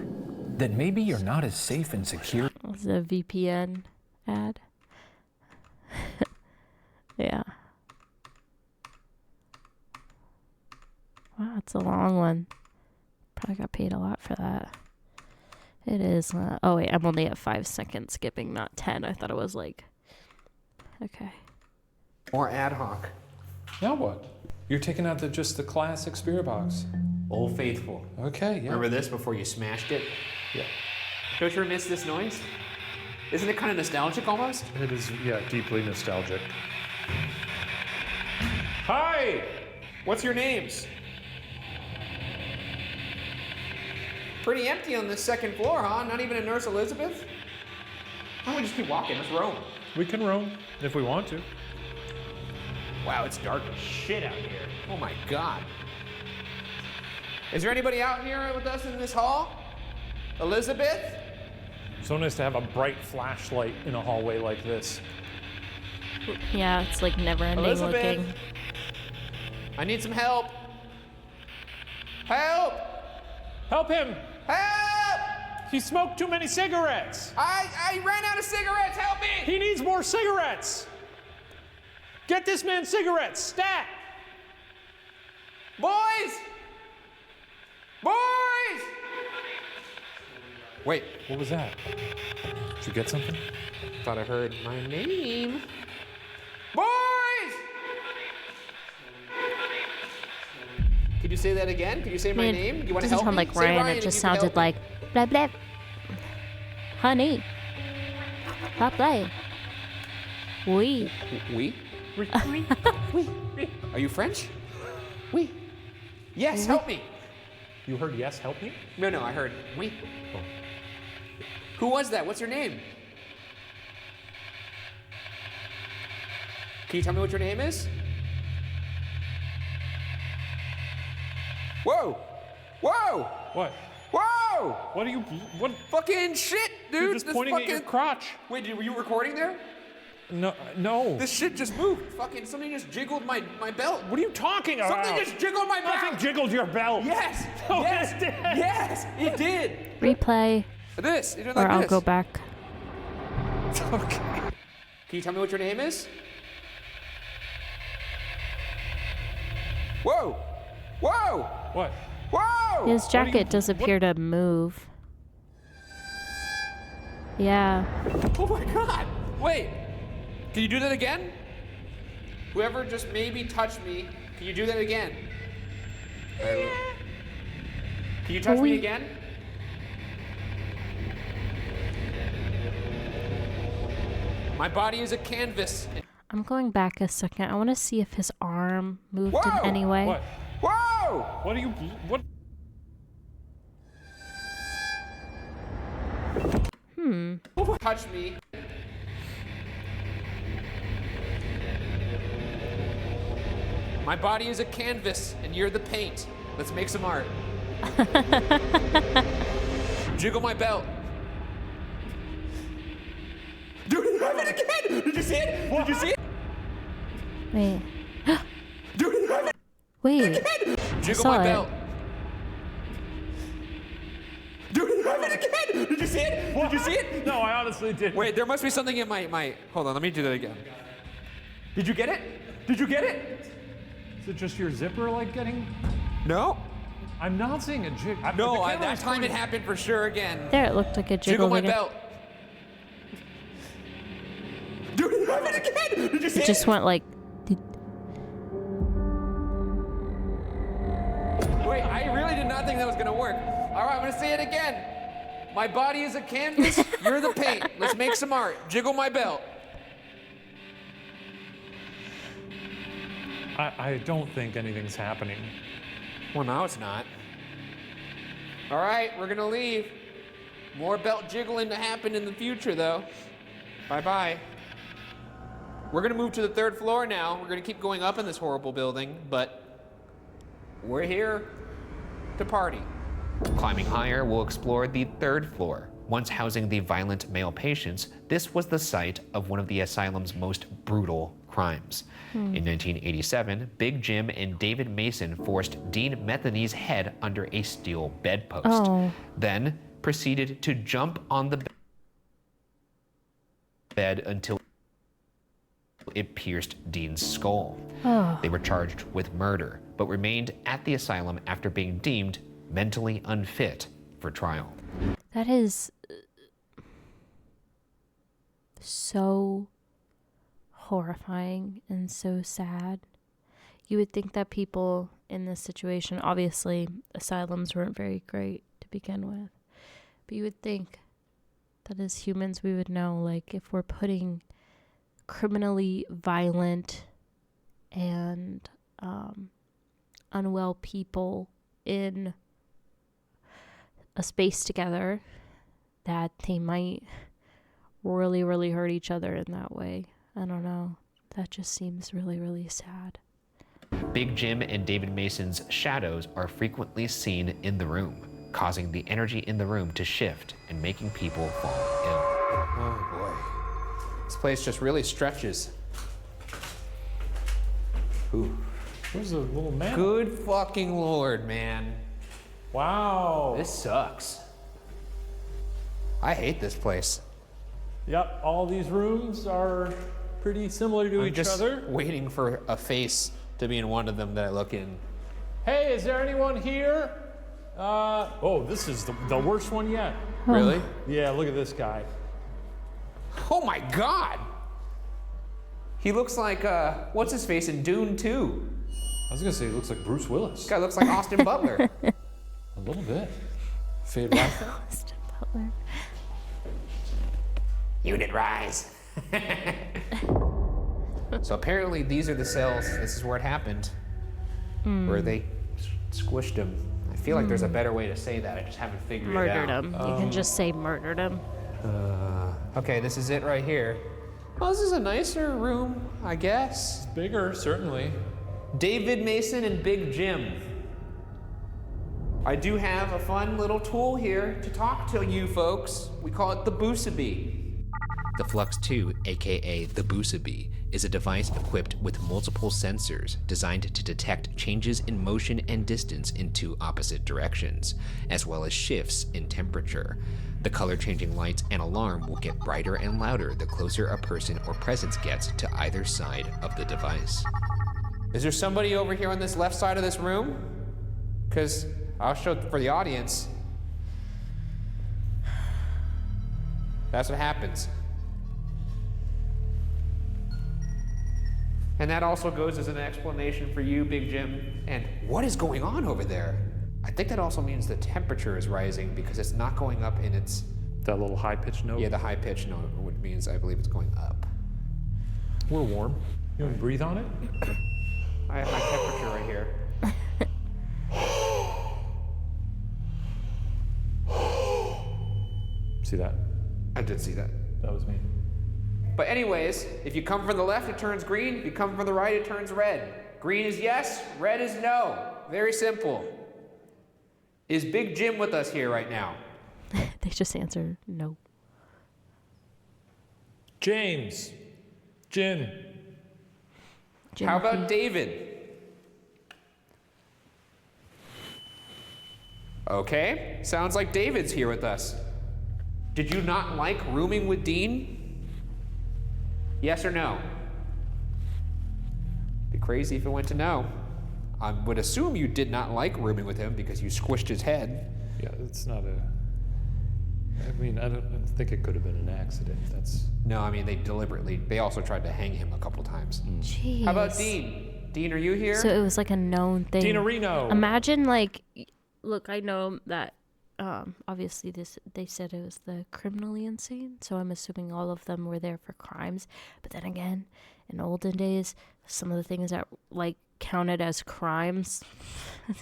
Then maybe you're not as safe and secure. Was it a VPN ad? Yeah. Wow, it's a long one. Probably got paid a lot for that. It is. Oh wait, I'm only at 5 seconds skipping, not 10. I thought it was like. Okay. More ad hoc. Now what? You're taking out just the classic spirit box. Old Faithful. Okay, yeah. Remember this before you smashed it? Yeah. Don't you miss this noise? Isn't it kind of nostalgic almost? It is, yeah, deeply nostalgic. Hi! What's your names? Pretty empty on this second floor, huh? Not even a Nurse Elizabeth? Why don't we just keep walking? Let's roam. We can roam if we want to. Wow, it's dark as shit out here. Oh my god. Is there anybody out here with us in this hall? Elizabeth? So nice to have a bright flashlight in a hallway like this. Yeah, it's like never ending Elizabeth? looking. I need some help. Help! Help him! Help! He smoked too many cigarettes. I ran out of cigarettes. Help me! He needs more cigarettes. Get this man cigarettes. Stat. Boys! Boys! Wait, What was that? Did you get something? thought I heard my name. Boys! Could you say that again? Could you say my Man, name? Do you want to doesn't help sound me? like Say Ryan. Ryan It if just you can help sounded me. like blah blah. Honey. Blah blah. Oui. Oui? Are you French? Oui. Yes, help me. You heard yes, help me? No, I heard oui. Who was that? What's your name? Can you tell me what your name is? Whoa! Whoa! What? Whoa! What are you? What? Fucking shit, dude! You're just This pointing at your fucking- crotch. Wait, were you recording there? No, no. This shit just moved. Fucking something just jiggled my belt. What are you talking about? Something just jiggled my Nothing belt. jiggled your belt. Yes. No, yes. it did. Yes, it did. Replay. This. You're doing Or like I'll this. go back. Okay. Can you tell me what your name is? Whoa! Whoa! What? Whoa! His jacket does appear to move. Yeah. Oh my god! Wait! Can you do that again? Whoever just maybe touched me, can you do that again? Can you touch me again? My body is a canvas. I'm going back a second. I want to see if his arm moved in Whoa! any way. What? Whoa! What are you? What? Touch me. My body is a canvas, and you're the paint. Let's make some art. Jiggle my belt. Dude, you have it again! Did you see it? Did you see it? Wait. Dude, you have it Wait. again! Jiggle saw my it. belt. Dude, you have it again! Did you see it? Did you see it? No, I honestly did. Wait, there must be something in my. Hold on, let me do that again. Did you get it? Did you get it? Is it just your zipper like getting? No. I'm not seeing a jig. No, that time it happened for sure again. There, it looked like a Jiggle jiggle my again. belt. Dude, you have it again! Did you see It just went like. Wait, I really did not think that was gonna work. All right, I'm gonna say it again. My body is a canvas, you're the paint. Let's make some art. Jiggle my belt. I don't think anything's happening. Well, now it's not. All right, we're gonna leave. More belt jiggling to happen in the future, though. Bye-bye. We're gonna move to the 3rd floor now. We're gonna keep going up in this horrible building, but we're here to party. Climbing higher, we'll explore the 3rd floor. Once housing the violent male patients, this was the site of one of the asylum's most brutal crimes. In 1987, Big Jim and David Mason forced Dean Methany's head under a steel bedpost, Oh. then proceeded to jump on the bed until it pierced Dean's skull. Oh. They were charged with murder, but remained at the asylum after being deemed mentally unfit for trial. That is so horrifying and so sad. You would think that people in this situation, obviously asylums weren't very great to begin with, but you would think that as humans we would know, like, if we're putting criminally violent and unwell people in a space together, that they might really, really hurt each other in that way. I don't know. That just seems really, really sad. Big Jim and David Mason's shadows are frequently seen in the room, causing the energy in the room to shift and making people fall ill. Oh boy. This place just really stretches. Ooh. There's a little man. Good fucking lord, man. Wow. This sucks. I hate this place. Yep, all these rooms are pretty similar to each just other. Waiting for a face to be in one of them that I look in. Hey, is there anyone here? Oh, this is the worst one yet. Really? Yeah, look at this guy. Oh my God! He looks like, what's his face in Dune 2? I was gonna say he looks like Bruce Willis. This guy looks like Austin Butler. A little bit. Fade right. Austin Butler. Unit rise. So apparently these are the cells. This is where it happened. Where they squished him. I feel like there's a better way to say that. I just haven't figured it out. Murdered him. You can just say murdered him. Okay, this is it right here. Well, this is a nicer room, I guess. It's bigger, certainly. David Mason and Big Jim. I do have a fun little tool here to talk to you folks. We call it the Boosabee. The Flux 2, aka the Boosabee, is a device equipped with multiple sensors designed to detect changes in motion and distance in two opposite directions, as well as shifts in temperature. The color-changing lights and alarm will get brighter and louder the closer a person or presence gets to either side of the device. Is there somebody over here on this left side of this room? Because I'll show it for the audience. That's what happens. And that also goes as an explanation for you, Big Jim. And what is going on over there? I think that also means the temperature is rising because it's not going up in its... That little high-pitched note? Yeah, the high-pitched note, which means I believe it's going up. We're warm. You want to breathe on it? I have my temperature right here. See that? I did see that. That was me. But anyways, if you come from the left, it turns green. If you come from the right, it turns red. Green is yes, red is no. Very simple. Is Big Jim with us here right now? They just answered no. James. Jim. How about David? Okay, sounds like David's here with us. Did you not like rooming with Dean? Yes or no? Be crazy if it went to no. I would assume you did not like rooming with him because you squished his head. Yeah, it's not a... I mean, I don't think it could have been an accident. That's... No, I mean, they also tried to hang him a couple times. Jeez. How about Dean? Dean, are you here? So it was like a known thing. Dina Reno. Imagine like, look, I know that obviously they said it was the criminally insane, so I'm assuming all of them were there for crimes. But then again, in olden days, some of the things that like counted as crimes,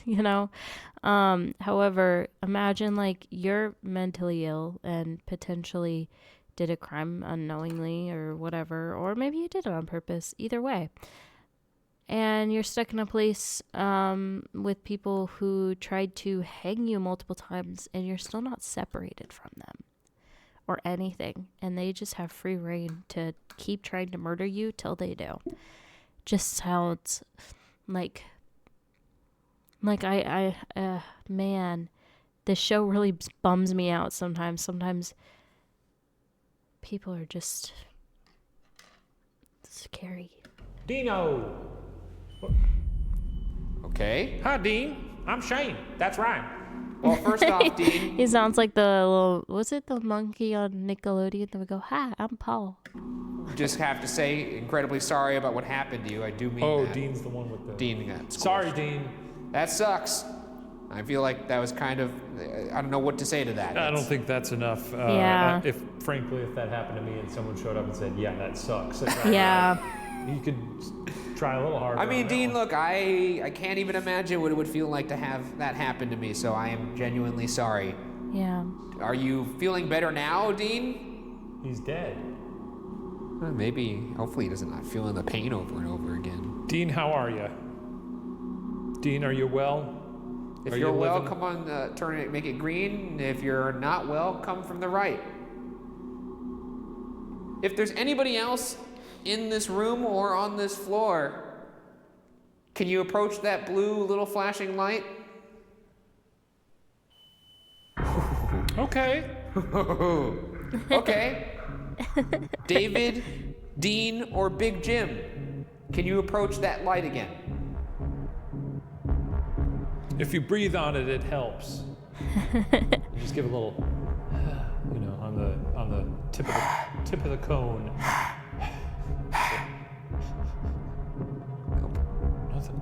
you know. However, imagine like you're mentally ill and potentially did a crime unknowingly or whatever, or maybe you did it on purpose. Either way. And you're stuck in a place with people who tried to hang you multiple times and you're still not separated from them or anything. And they just have free reign to keep trying to murder you till they do. Just sounds like man, this show really bums me out sometimes. Sometimes people are just scary. Dino. Okay. Hi, Dean. I'm Shane. That's right. Well, first off, Dean. He sounds like the little, was it the monkey on Nickelodeon that would go, hi, I'm Paul. Just have to say, incredibly sorry about what happened to you. I do mean that. Oh, Dean's the one with the... Dean got squished. Sorry, Dean. That sucks. I feel like that was kind of, I don't know what to say to that. I don't think that's enough. Yeah. Frankly, if that happened to me and someone showed up and said, yeah, that sucks. Yeah. You could try a little harder. I mean, Dean, look, I can't even imagine what it would feel like to have that happen to me, so I am genuinely sorry. Yeah. Are you feeling better now, Dean? He's dead. Maybe, hopefully he doesn't not feeling the pain over and over again. Dean, how are you? Dean, are you well? If you're well, come on, turn it, make it green. If you're not well, come from the right. If there's anybody else in this room or on this floor, can you approach that blue little flashing light? Okay. Okay. David, Dean, or Big Jim, can you approach that light again? If you breathe on it, it helps. Just give a little, on the tip of the cone. Nothing.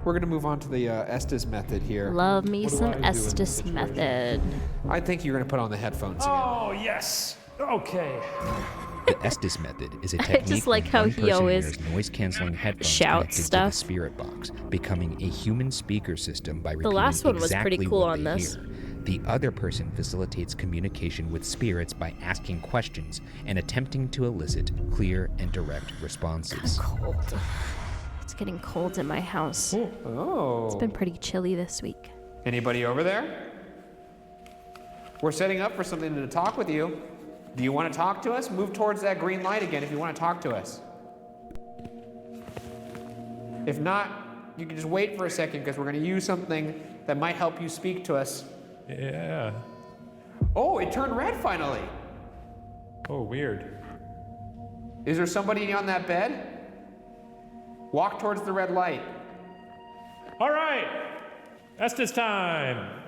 We're gonna move on to the Estes method here. Love me some Estes method. I think you're gonna put on the headphones again. Oh, yes. Okay. The Estes method is a I technique just like where how one he person always wears noise-canceling headphones shouts connected to stuff. the spirit box, becoming a human speaker system by The repeating last one was exactly pretty cool what on they this. hear. The other person facilitates communication with spirits by asking questions and attempting to elicit clear and direct responses. Cold. It's getting cold in my house. Oh. It's been pretty chilly this week. Anybody over there? We're setting up for something to talk with you. Do you want to talk to us? Move towards that green light again if you want to talk to us. If not, you can just wait for a second because we're going to use something that might help you speak to us. Yeah. Oh, it turned red finally. Oh, weird. Is there somebody on that bed? Walk towards the red light. All right. Estes time.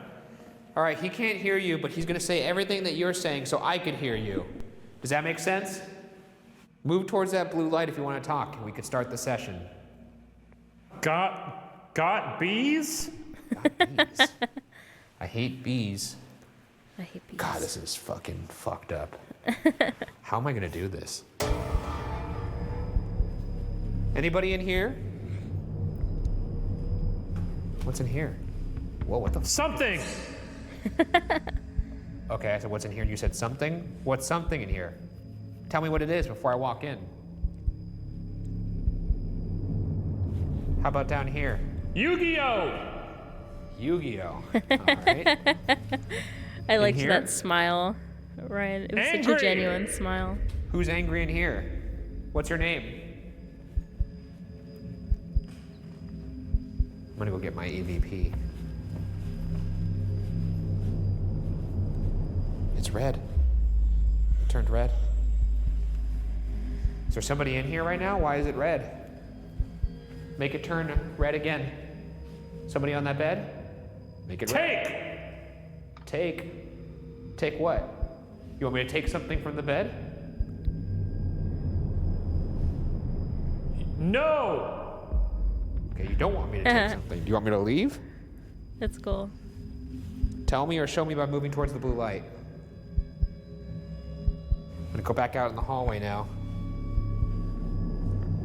All right, he can't hear you, but he's going to say everything that you're saying so I can hear you. Does that make sense? Move towards that blue light if you want to talk, and we could start the session. Got bees? Got bees. I hate bees. I hate bees. God, this is fucking fucked up. How am I going to do this? Anybody in here? What's in here? Whoa, what the? Something. Okay, I said what's in here, and you said something? What's something in here? Tell me what it is before I walk in. How about down here? Yu-Gi-Oh! Yu-Gi-Oh! All right. I liked here? that smile, Ryan. It was such a Angry. genuine smile. Who's angry in here? What's your name? I'm gonna go get my EVP. It's red. It turned red. Is there somebody in here right now? Why is it red? Make it turn red again. Somebody on that bed? Make it red. Take what? You want me to take something from the bed? No. Okay, you don't want me to take something. Do you want me to leave? That's cool. Tell me or show me by moving towards the blue light. I'm gonna go back out in the hallway now.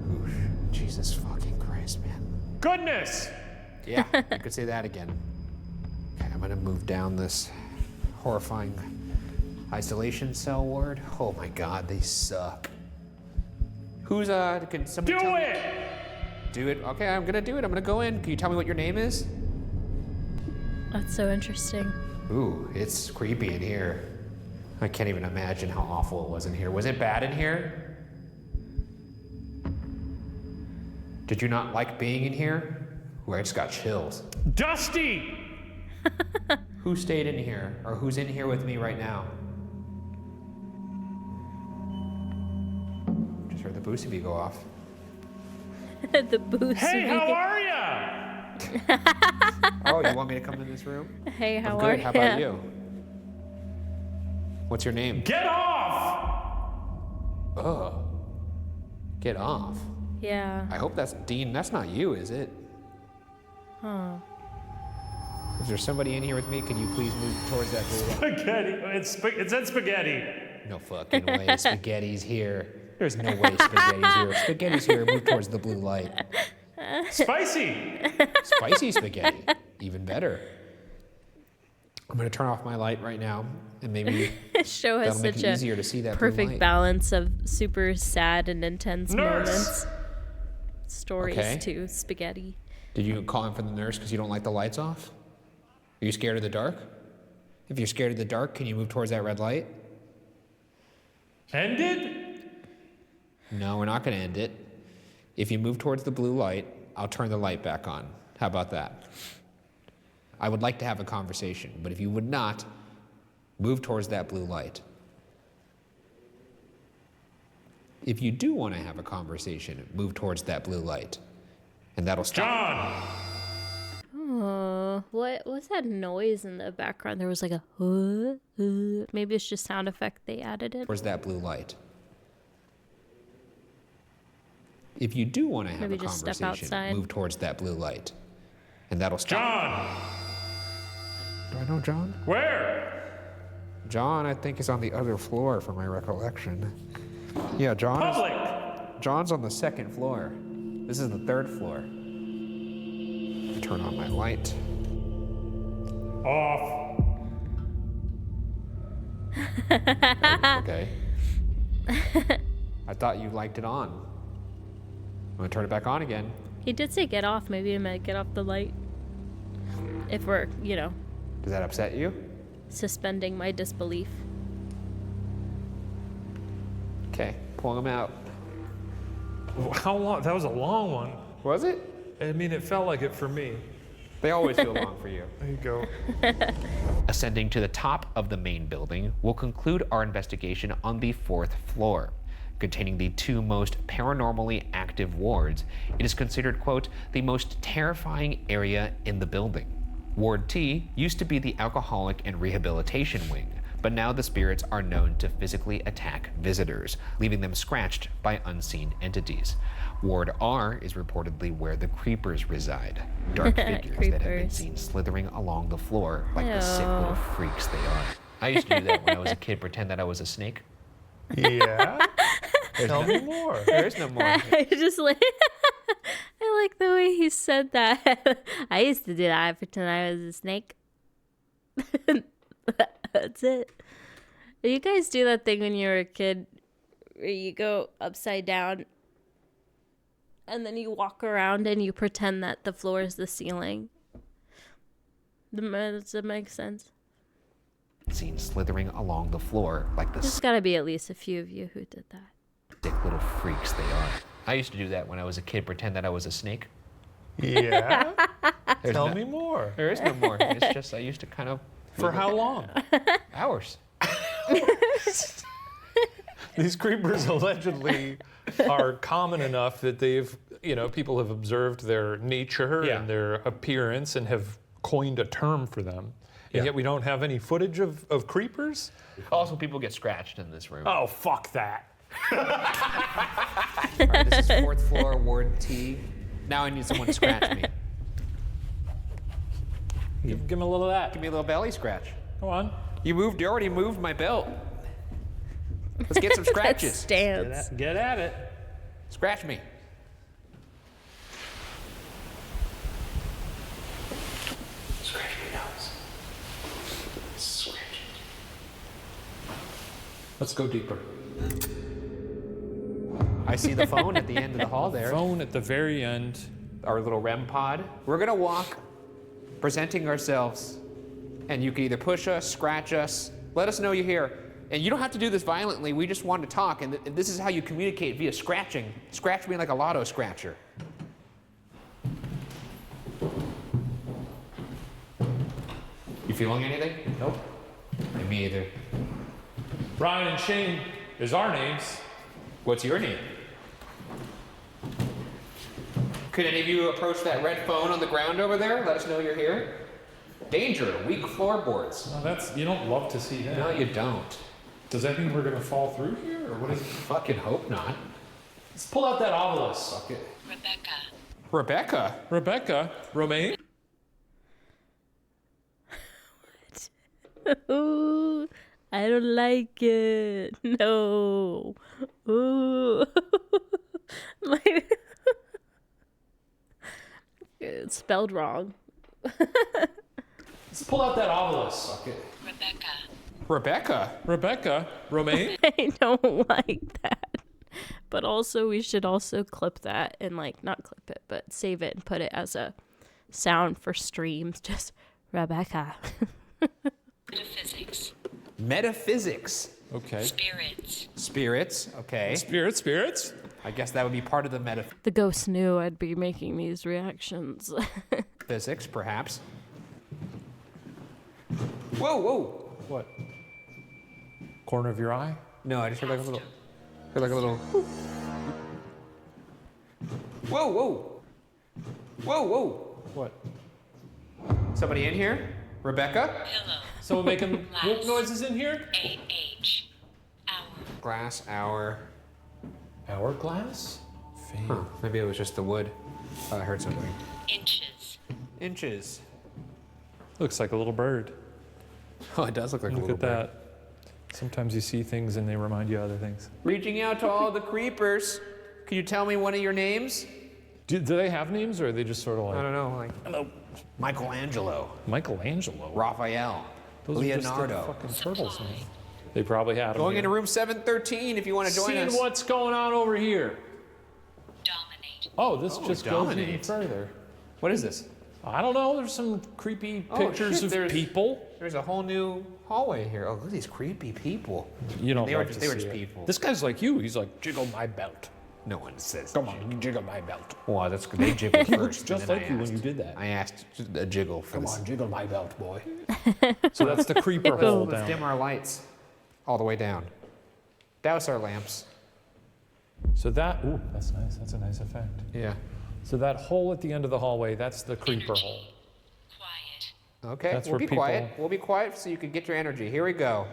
Oof, Jesus fucking Christ, man. Goodness. Yeah, you could say that again. Okay, I'm gonna move down this horrifying isolation cell ward. Oh my God, they suck. Who's can somebody tell me? Do it. Okay, I'm gonna do it. I'm gonna go in. Can you tell me what your name is? That's so interesting. Ooh, it's creepy in here. I can't even imagine how awful it was in here. Was it bad in here? Did you not like being in here? Ooh, I just got chills. Dusty. Who stayed in here? Or who's in here with me right now? Just heard the Boosie Bee go off. The boost. Hey, how are ya? Oh, you want me to come in this room? Hey, how I'm are good. How about you? What's your name? Get off! Oh. Get off. Yeah. I hope that's Dean. That's not you, is it? Huh. Is there somebody in here with me? Can you please move towards that blue light? Spaghetti. It said spaghetti. No fucking way. Spaghetti's here. There's no way Spaghetti's here. Spaghetti's here. Move towards the blue light. Spicy. Spicy spaghetti. Even better. I'm going to turn off my light right now, and maybe Show has that'll make such it a easier to see that blue perfect light. balance of super sad and intense Nurse. moments. Stories Okay. to spaghetti. Did you call in for the nurse because you don't like the lights off? Are you scared of the dark? If you're scared of the dark, can you move towards that red light? Ended? No, we're not going to end it. If you move towards the blue light, I'll turn the light back on. How about that? I would like to have a conversation, but if you would not, Move towards that blue light. If you do want to have a conversation, move towards that blue light. And that'll stop. John! Oh, what was that noise in the background? There was like a maybe it's just sound effect they added in. Towards that blue light. If you do want to have Maybe a just step conversation, outside. move towards that blue light. And that'll stop. John! Do I know John? Where? John, I think, is on the other floor from my recollection. Yeah, John. Public! John's on the second floor. This is the third floor. Turn on my light. Off. Okay. I thought you liked it on. I'm gonna turn it back on again. He did say get off. Maybe he meant get off the light. If we're, Does that upset you? suspending my disbelief. Okay, pulling them out. How long? That was a long one. Was it? I mean, it felt like it for me. They always feel long for you. There you go. Ascending to the top of the main building, we'll conclude our investigation on the 4th floor. Containing the 2 most paranormally active wards, it is considered, quote, the most terrifying area in the building. Ward T used to be the alcoholic and rehabilitation wing, but now the spirits are known to physically attack visitors, leaving them scratched by unseen entities. Ward R is reportedly where the creepers reside, dark figures that have been seen slithering along the floor like the sick little freaks they are. I used to do that when I was a kid, pretend that I was a snake. Yeah? Tell me more. There is no more. I just like I like the way he said that. I used to do that. I pretend I was a snake. That's it. You guys do that thing when you were a kid where you go upside down and then you walk around and you pretend that the floor is the ceiling. Does that make sense? Seen slithering along the floor like the There's gotta be at least a few of you who did that. sick little freaks they are. I used to do that when I was a kid, pretend that I was a snake. Yeah? There's Tell no- me more. There is no more. It's just I used to kind of. For how long? Hours. These creepers allegedly are common enough that people have observed their nature and their appearance and have coined a term for them. And yet we don't have any footage of creepers? Also, people get scratched in this room. Oh, fuck that. All right, this is 4th floor, Ward T. Now I need someone to scratch me. Give him a little of that. Give me a little belly scratch. Go on. You already moved my belt. Let's get some scratches. Stance. Get at it. Scratch me. Scratch my nose. Scratch it. Let's go deeper. I see the phone at the end of the hall there. Phone at the very end. Our little REM pod. We're gonna walk, presenting ourselves, and you can either push us, scratch us, let us know you're here. And you don't have to do this violently, we just want to talk, and this is how you communicate via scratching. Scratch me like a lotto scratcher. You feeling anything? Nope. Me either. Ryan and Shane is our names. What's your name? Could any of you approach that red phone on the ground over there? Let us know you're here. Danger, weak floorboards. No, you don't love to see that. No, you don't. Does that mean we're gonna fall through here, or what is it? Fucking hope not. Let's pull out that obelisk. Fuck it. Rebecca. Rebecca? Romaine? Ooh, I don't like it. No. Ooh. It's spelled wrong. Let's pull out that obelisk. Fuck it. Rebecca. Rebecca? Romaine? I don't like that. But also, we should also clip that and not clip it, but save it and put it as a sound for streams. Just Rebecca. Metaphysics. Okay. Spirits, okay. Spirits? I guess that would be part of the The ghost knew I'd be making these reactions. metaphysics, perhaps. Whoa. What? Corner of your eye? No, I just heard like a little. Whoa, whoa. Whoa, whoa. What? Somebody in here? Rebecca? Someone making whoop noises in here? Glass hour. Hourglass? Huh, maybe it was just the wood. I heard something. Inches. Looks like a little bird. Oh, it does look like a little Look at that. Sometimes you see things and they remind you of other things. Reaching out to all the creepers. Can you tell me one of your names? Do they have names or are they just sort of like... I don't know, like hello. Michelangelo. Michelangelo? Raphael. Those Leonardo. are just the fucking turtles, man. They probably had them Going here. into room 713 if you want to join Seeing us. what's going on over here. Dominate. Oh, this just goes even dominate. further. What is this? I don't know. There's some creepy pictures shit, of people. There's a whole new hallway here. Oh, look at these creepy people. You don't They were like just- to they were see just it. people. This guy's like you. He's like, jiggle my belt. No one says. Come on, jiggle my belt. Wow, that's good. They jiggled He first. looks and just then like I you when asked. you did that. I asked a jiggle for Come this. on, jiggle my belt, boy. So that's the creeper hole Let's down. dim our lights all the way down. Douse our lamps. So that, ooh, that's nice. That's a nice effect. Yeah. So that hole at the end of the hallway, that's the creeper hole. Quiet. Okay, That's we'll where be people- quiet. We'll be quiet so you can get your energy. Here we go.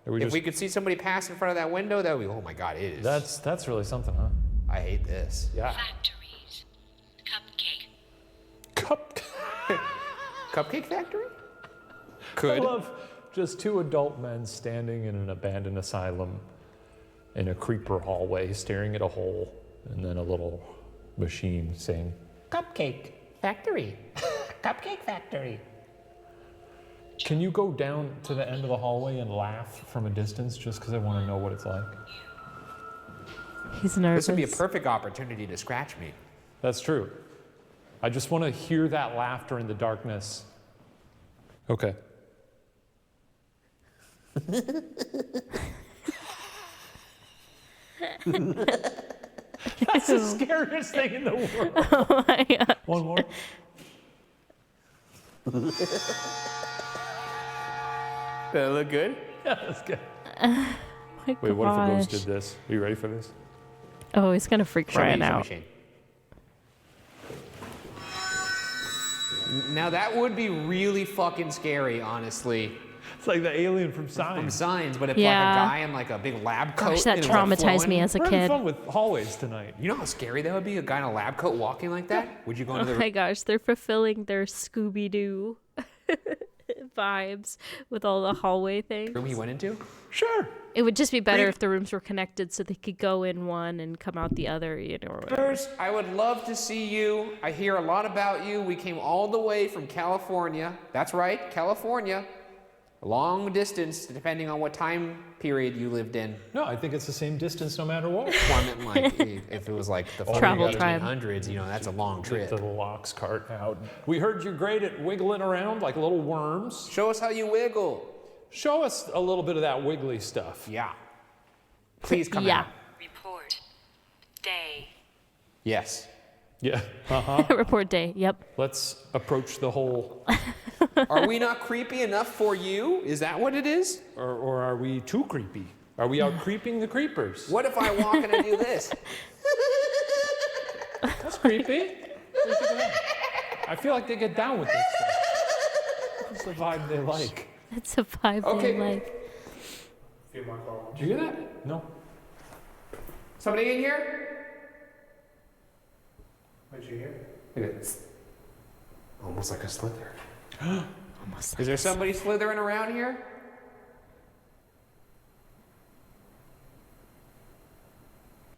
Are we If just- we could see somebody pass in front of that window, that would be, oh my God, it is. That's really something, huh? I hate this. Yeah. Factories. Cupcake. Cup. Cupcake factory? I Could. love just two adult men standing in an abandoned asylum in a creeper hallway, staring at a hole, and then a little machine saying, Cupcake factory. Cupcake factory. "Can you go down to the end of the hallway and laugh from a distance just because I want to know what it's like?" He's nervous. This would be a perfect opportunity to scratch me. That's true. I just want to hear that laughter in the darkness. Okay. That's the scariest thing in the world. Oh my God. One more. Does that look good? Yeah, that's good. My Wait, what if a ghost gosh. did this? Are you ready for this? Oh, he's gonna freak Brian Show me, out. Shane. Now that would be really fucking scary, honestly. It's like the alien from Signs. From Signs, but if Yeah. like a guy in like a big lab coat. Gosh, that and it was, like, traumatized me flowing. as a We're having kid. fun with hallways tonight. You know how scary that would be? A guy in a lab coat walking like that? Would you go Oh into the my gosh, they're fulfilling their Scooby-Doo vibes with all the hallway things. room he went into? Sure. It would just be better Creep. if the rooms were connected so they could go in one and come out the other, you know. Or whatever. First, I would love to see you. I hear a lot about you. We came all the way from California. That's right, California. A long distance, depending on what time period you lived in. No, I think it's the same distance no matter what. Well, I meant like if it was like the Travel time. 1800s, you know, that's a long trip. The locks cart out. We heard you're great at wiggling around like little worms. Show us how you wiggle. Show us a little bit of that wiggly stuff. Yeah. Please come Yeah. out. Report. Day. Yes. Yeah. Uh-huh. Report day. Yep. Let's approach the hole. Are we not creepy enough for you? Is that what it is? Or are we too creepy? Are we out creeping the creepers? What if I walk and I do this? That's creepy. What do you think of that? I feel like they get down with this stuff. It's the vibe they like. That's a vibe Okay. they like. Did you hear that? No. Somebody in here? What did you hear? Look at this. Almost like a slither. Almost like Is there somebody slithering around here?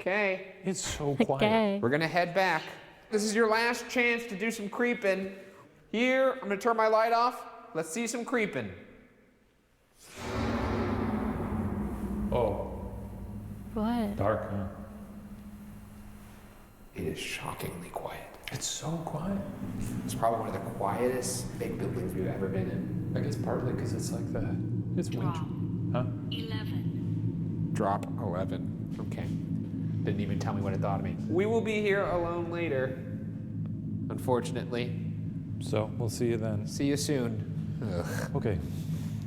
Okay. It's so quiet. Okay. We're gonna head back. This is your last chance to do some creeping. Here, I'm gonna turn my light off. Let's see some creeping. Oh, What? dark, huh? It is shockingly quiet. It's so quiet. It's probably one of the quietest big buildings we've ever been in. I guess partly because it's like it's winter. Huh? 11. Drop 11. Okay. Didn't even tell me what it thought of me. We will be here alone later. Unfortunately. So we'll see you then. See you soon. Ugh. Okay.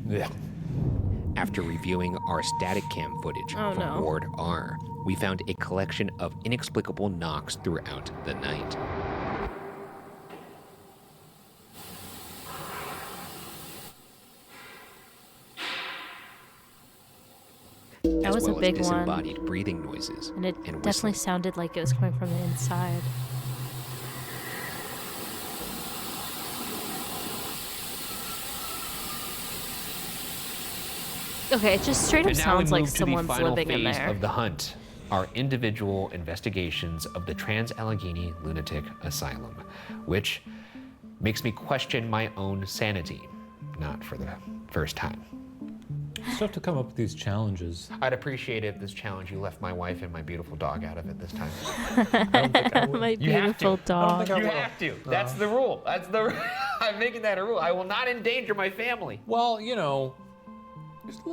Yeah. After reviewing our static cam footage Oh, from no. Ward R, we found a collection of inexplicable knocks throughout the night. That as was well a big as one. disembodied breathing noises And it and definitely whistling. sounded like it was coming from the inside. Okay, it just straight up And now we sounds like move to the someone's final living in phase there. of the hunt, our individual investigations of the Trans-Allegheny Lunatic Asylum, which makes me question my own sanity, not for the first time. You still have to come up with these challenges. I'd appreciate it if this challenge you left my wife and my beautiful dog out of it this time. My You have beautiful to. dog. You have to. That's the rule. That's the. I'm making that a rule. I will not endanger my family. Well, you know,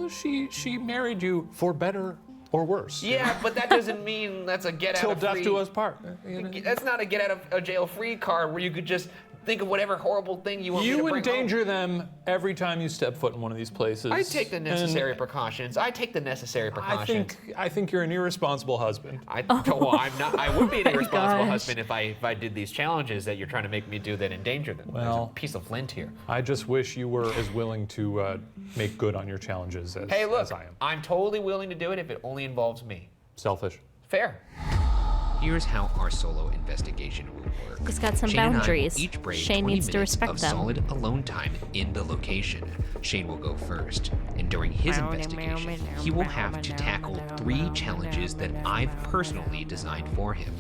she married you for better or worse. Yeah, but that doesn't mean that's a get out Till of death free. do us part. You know? That's not a get out of a jail free card where you could just think of whatever horrible thing you want me to You bring endanger home. them every time you step foot in one of these places. I take the necessary precautions. I take the necessary precautions. I think you're an irresponsible husband. Well, I'm not. I would be an my irresponsible gosh. husband if I did these challenges that you're trying to make me do that endanger them. There's Well, a piece of lint here. I just wish you were as willing to make good on your challenges as, Hey, look, as I am. I'm totally willing to do it if it only involves me. Selfish. Fair. Here's how our solo investigation will work. He's got some Shane and I will boundaries. each brave Shane 20 needs to minutes respect of them. solid alone time in the location. Shane will go first, and during his investigation, he will have to tackle 3 challenges that I've personally designed for him.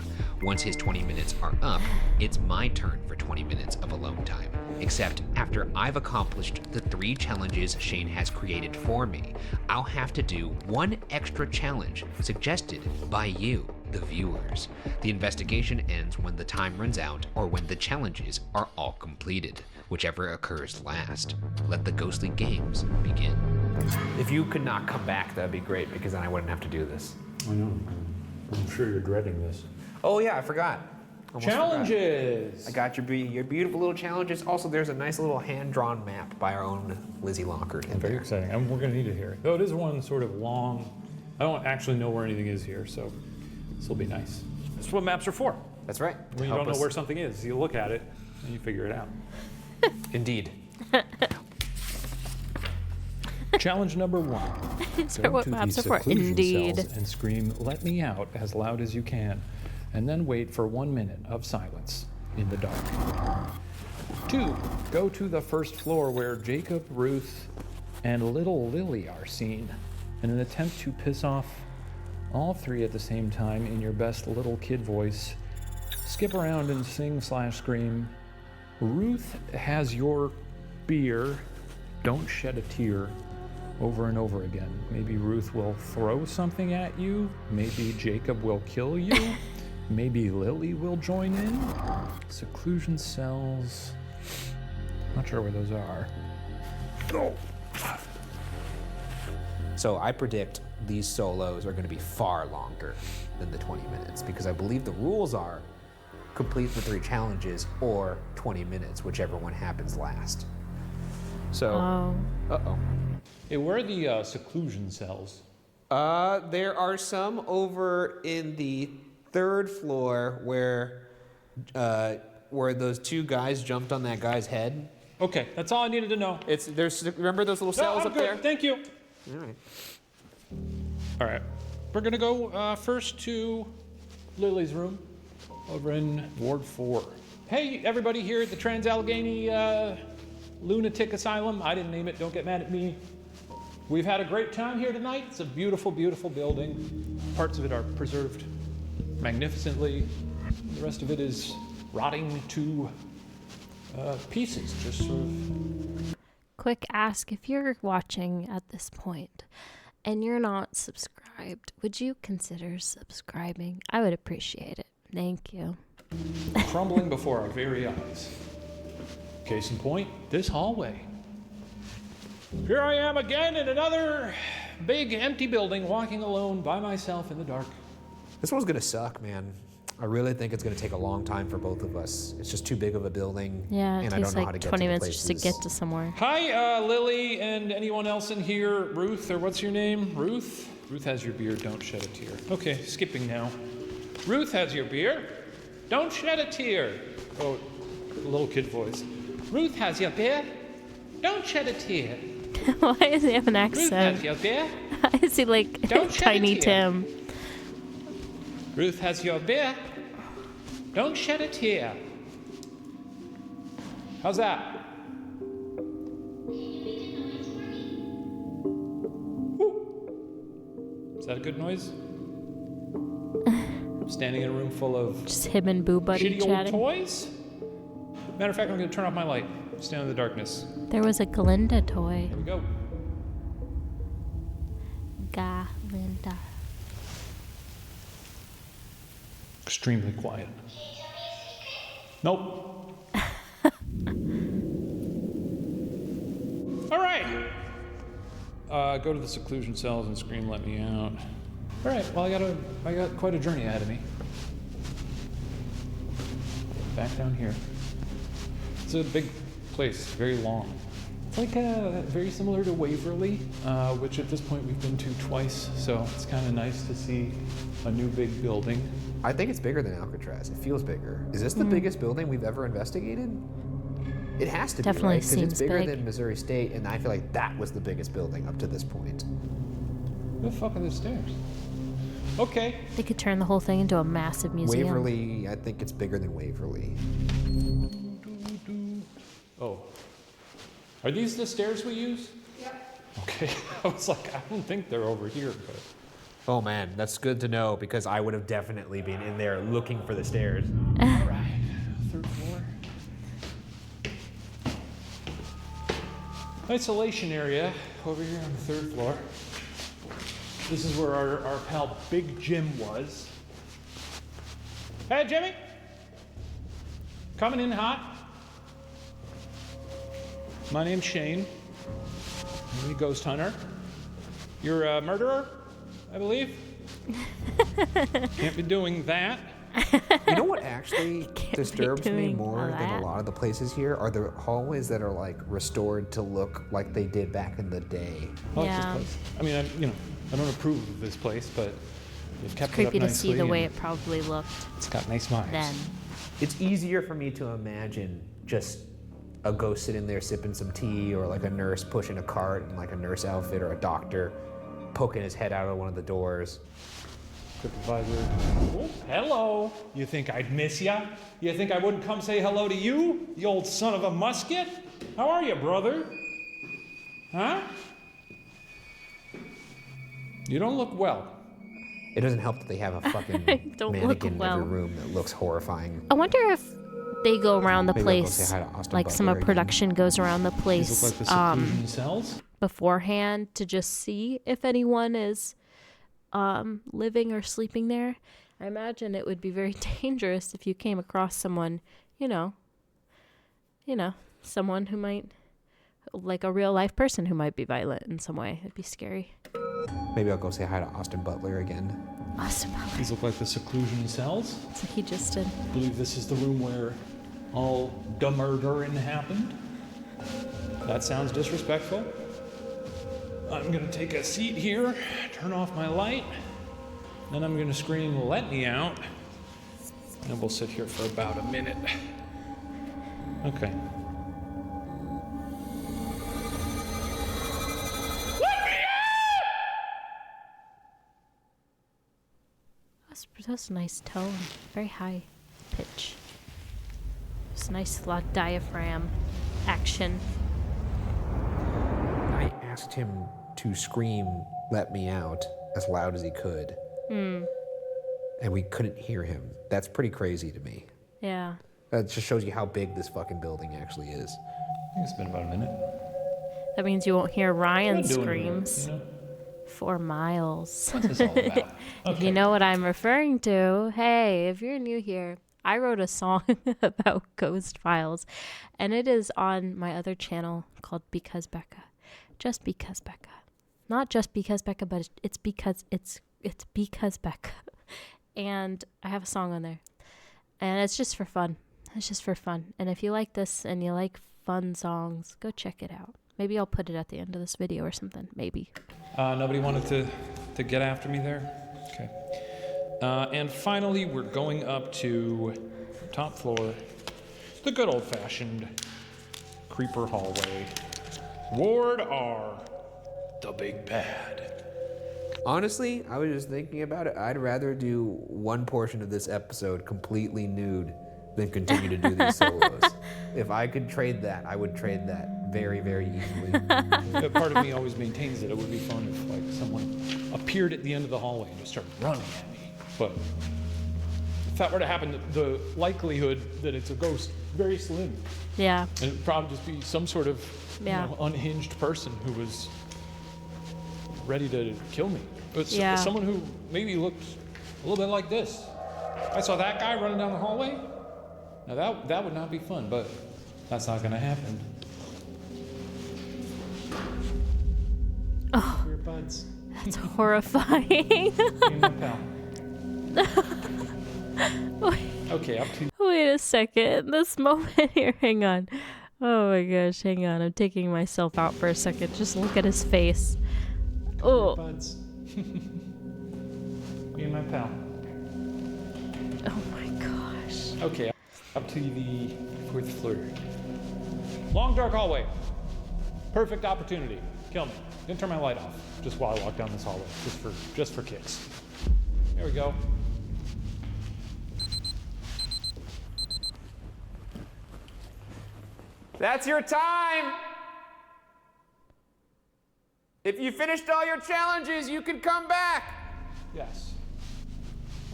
Once his 20 minutes are up, it's my turn for 20 minutes of alone time. Except after I've accomplished the 3 challenges Shane has created for me, I'll have to do 1 extra challenge suggested by you, the viewers. The investigation ends when the time runs out or when the challenges are all completed, whichever occurs last. Let the ghostly games begin. If you could not come back, that'd be great, because then I wouldn't have to do this. I know. I'm sure you're dreading this. Oh yeah, I forgot. Almost Challenges! forgot. I got your beautiful little challenges. Also, there's a nice little hand-drawn map by our own Lizzie Lockard. Very exciting. We're going to need it here. Though it is one sort of long. I don't actually know where anything is here, so this will be nice. That's what maps are for. That's right. When you don't know where something is, you look at it and you figure it out. Indeed. Challenge number 1. These are Go what to maps the are for. seclusion Indeed. cells and scream, "Let me out," as loud as you can, and then wait for 1 minute of silence in the dark. 2. Go to the first floor where Jacob, Ruth, and little Lily are seen, in an attempt to piss off all 3 at the same time in your best little kid voice. Skip around and sing/scream, "Ruth has your beer. Don't shed a tear," over and over again. Maybe Ruth will throw something at you. Maybe Jacob will kill you. Maybe Lily will join in. Seclusion cells. Not sure where those are. Oh. So I predict these solos are going to be far longer than the 20 minutes, because I believe the rules are complete the 3 challenges or 20 minutes, whichever one happens last. So, uh-oh. Hey, where are the seclusion cells? There are some over in the 3rd floor where those 2 guys jumped on that guy's head. Okay, that's all I needed to know. Remember those little cells I'm up good. there? Thank you. All right. All right. We're going to go first to Lily's room over in Ward 4. Hey, everybody here at the Trans-Allegheny Lunatic Asylum. I didn't name it. Don't get mad at me. We've had a great time here tonight. It's a beautiful, beautiful building. Parts of it are preserved magnificently. The rest of it is rotting to pieces, just sort of. Quick ask, if you're watching at this point and you're not subscribed, would you consider subscribing? I would appreciate it. Thank you. Crumbling before our very eyes. Case in point, this hallway. Here I am again in another big empty building, walking alone by myself in the dark. This one's gonna suck, man. I really think it's going to take a long time for both of us. It's just too big of a building. Yeah, it and I takes don't know how to like get 20 to the minutes just to places. get to somewhere. Hi, Lily, and anyone else in here? Ruth, or what's your name? Ruth? Ruth has your beer. Don't shed a tear. Okay, skipping now. Ruth has your beer. Don't shed a tear. Oh, little kid voice. Ruth has your beer. Don't shed a tear. Why does he have an Ruth has accent? your beer. Is he like Don't shed a Tiny tear. Tim? Ruth has your beer. Don't shed a tear. How's that? Woo. Is that a good noise? Standing in a room full of Just him and Boo Buddy shitty old chatting. toys? Matter of fact, I'm going to turn off my light. Stand in the darkness. There was a Glinda toy. Here we go. Glinda. Extremely quiet. Nope. All right. Go to the seclusion cells and scream, "Let me out." All right. Well, I got quite a journey ahead of me. Back down here. It's a big place, very long. It's like very similar to Waverly, which at this point we've been to twice. So it's kind of nice to see a new big building. I think it's bigger than Alcatraz. It feels bigger. Is this the biggest building we've ever investigated? It has to Definitely be, right? Because seems it's bigger big. than Missouri State, and I feel like that was the biggest building up to this point. Where the fuck are the stairs? Okay. They could turn the whole thing into a massive museum. Waverly, I think it's bigger than Waverly. Oh. Are these the stairs we use? Yep. Okay. I was like, I don't think they're over here, but. Oh man, that's good to know because I would have definitely been in there looking for the stairs. All right. Third floor. Isolation area over here on the third floor. This is where our pal Big Jim was. Hey, Jimmy. Coming in hot. My name's Shane. I'm the ghost hunter. You're a murderer, I believe. Can't be doing that. You know what actually disturbs me doing more than a that. lot of the places here are the hallways that are like restored to look like they did back in the day. I like Yeah. this place. I mean, I don't approve of this place, but they've kept Creepy it to up nicely. see the way and it probably looked it's got nice vibes. then. It's easier for me to imagine just a ghost sitting there sipping some tea, or like a nurse pushing a cart in like a nurse outfit, or a doctor poking his head out of one of the doors. TripAdvisor. Oh, hello. You think I'd miss ya? You think I wouldn't come say hello to you, you old son of a musket? How are you, brother? Huh? You don't look well. It doesn't help that they have a fucking Don't look mannequin in well. every room that looks horrifying. I wonder if they go around the Maybe I'll go place, say hi to Austin like some Butler of again. production goes around the These place look like the seclusion cells. beforehand to just see if anyone is living or sleeping there. I imagine it would be very dangerous if you came across someone, someone who might, like a real life person who might be violent in some way. It'd be scary. Maybe I'll go say hi to Austin Butler again. Austin Butler. These look like the seclusion cells. So he just did. I believe this is the room where all the murdering happened. That sounds disrespectful. I'm gonna take a seat here, turn off my light, then I'm gonna scream, "Let me out," and we'll sit here for about a minute. Okay. That's a nice tone. Very high pitch. It's nice lot diaphragm action. I asked him to scream, "Let me out," as loud as he could. And we couldn't hear him. That's pretty crazy to me. Yeah. That just shows you how big this fucking building actually is. I think it's been about a minute. That means you won't hear Ryan's What am I doing screams. here, you know? 4 miles. What's this all about? If you know what I'm referring to, hey, if you're new here, I wrote a song about Ghost Files, and it is on my other channel called Because Becca. Just Because Becca. Not just because Becca, but it's because Becca. and I have a song on there. And it's just for fun. It's just for fun. And if you like this and you like fun songs, go check it out. Maybe I'll put it at the end of this video or something. Maybe. Nobody wanted to get after me there? Okay. And finally, we're going up to top floor, the good old-fashioned creeper hallway. Ward R, the big bad. Honestly, I was just thinking about it. I'd rather do one portion of this episode completely nude than continue to do these solos. If I could trade that, I would trade that very, very easily. Part of me always maintains that it would be fun if like someone appeared at the end of the hallway and just started running at me. But if that were to happen, the likelihood that it's a ghost very slim. Yeah. And it'd probably just be some sort of unhinged person who was ready to kill me. But someone who maybe looked a little bit like this. I saw that guy running down the hallway. Now that would not be fun, but that's not going to happen. Oh, weird buds. That's horrifying. Okay, up to. Wait a second. This moment here. Hang on. Oh my gosh, hang on. I'm taking myself out for a second. Just look at his face. Oh. Buds. Me and my pal. Oh my gosh. Okay, up to the 4th floor. Long dark hallway. Perfect opportunity. Kill me. Didn't turn my light off. Just while I walk down this hallway. Just for kicks. There we go. That's your time! If you finished all your challenges, you can come back! Yes.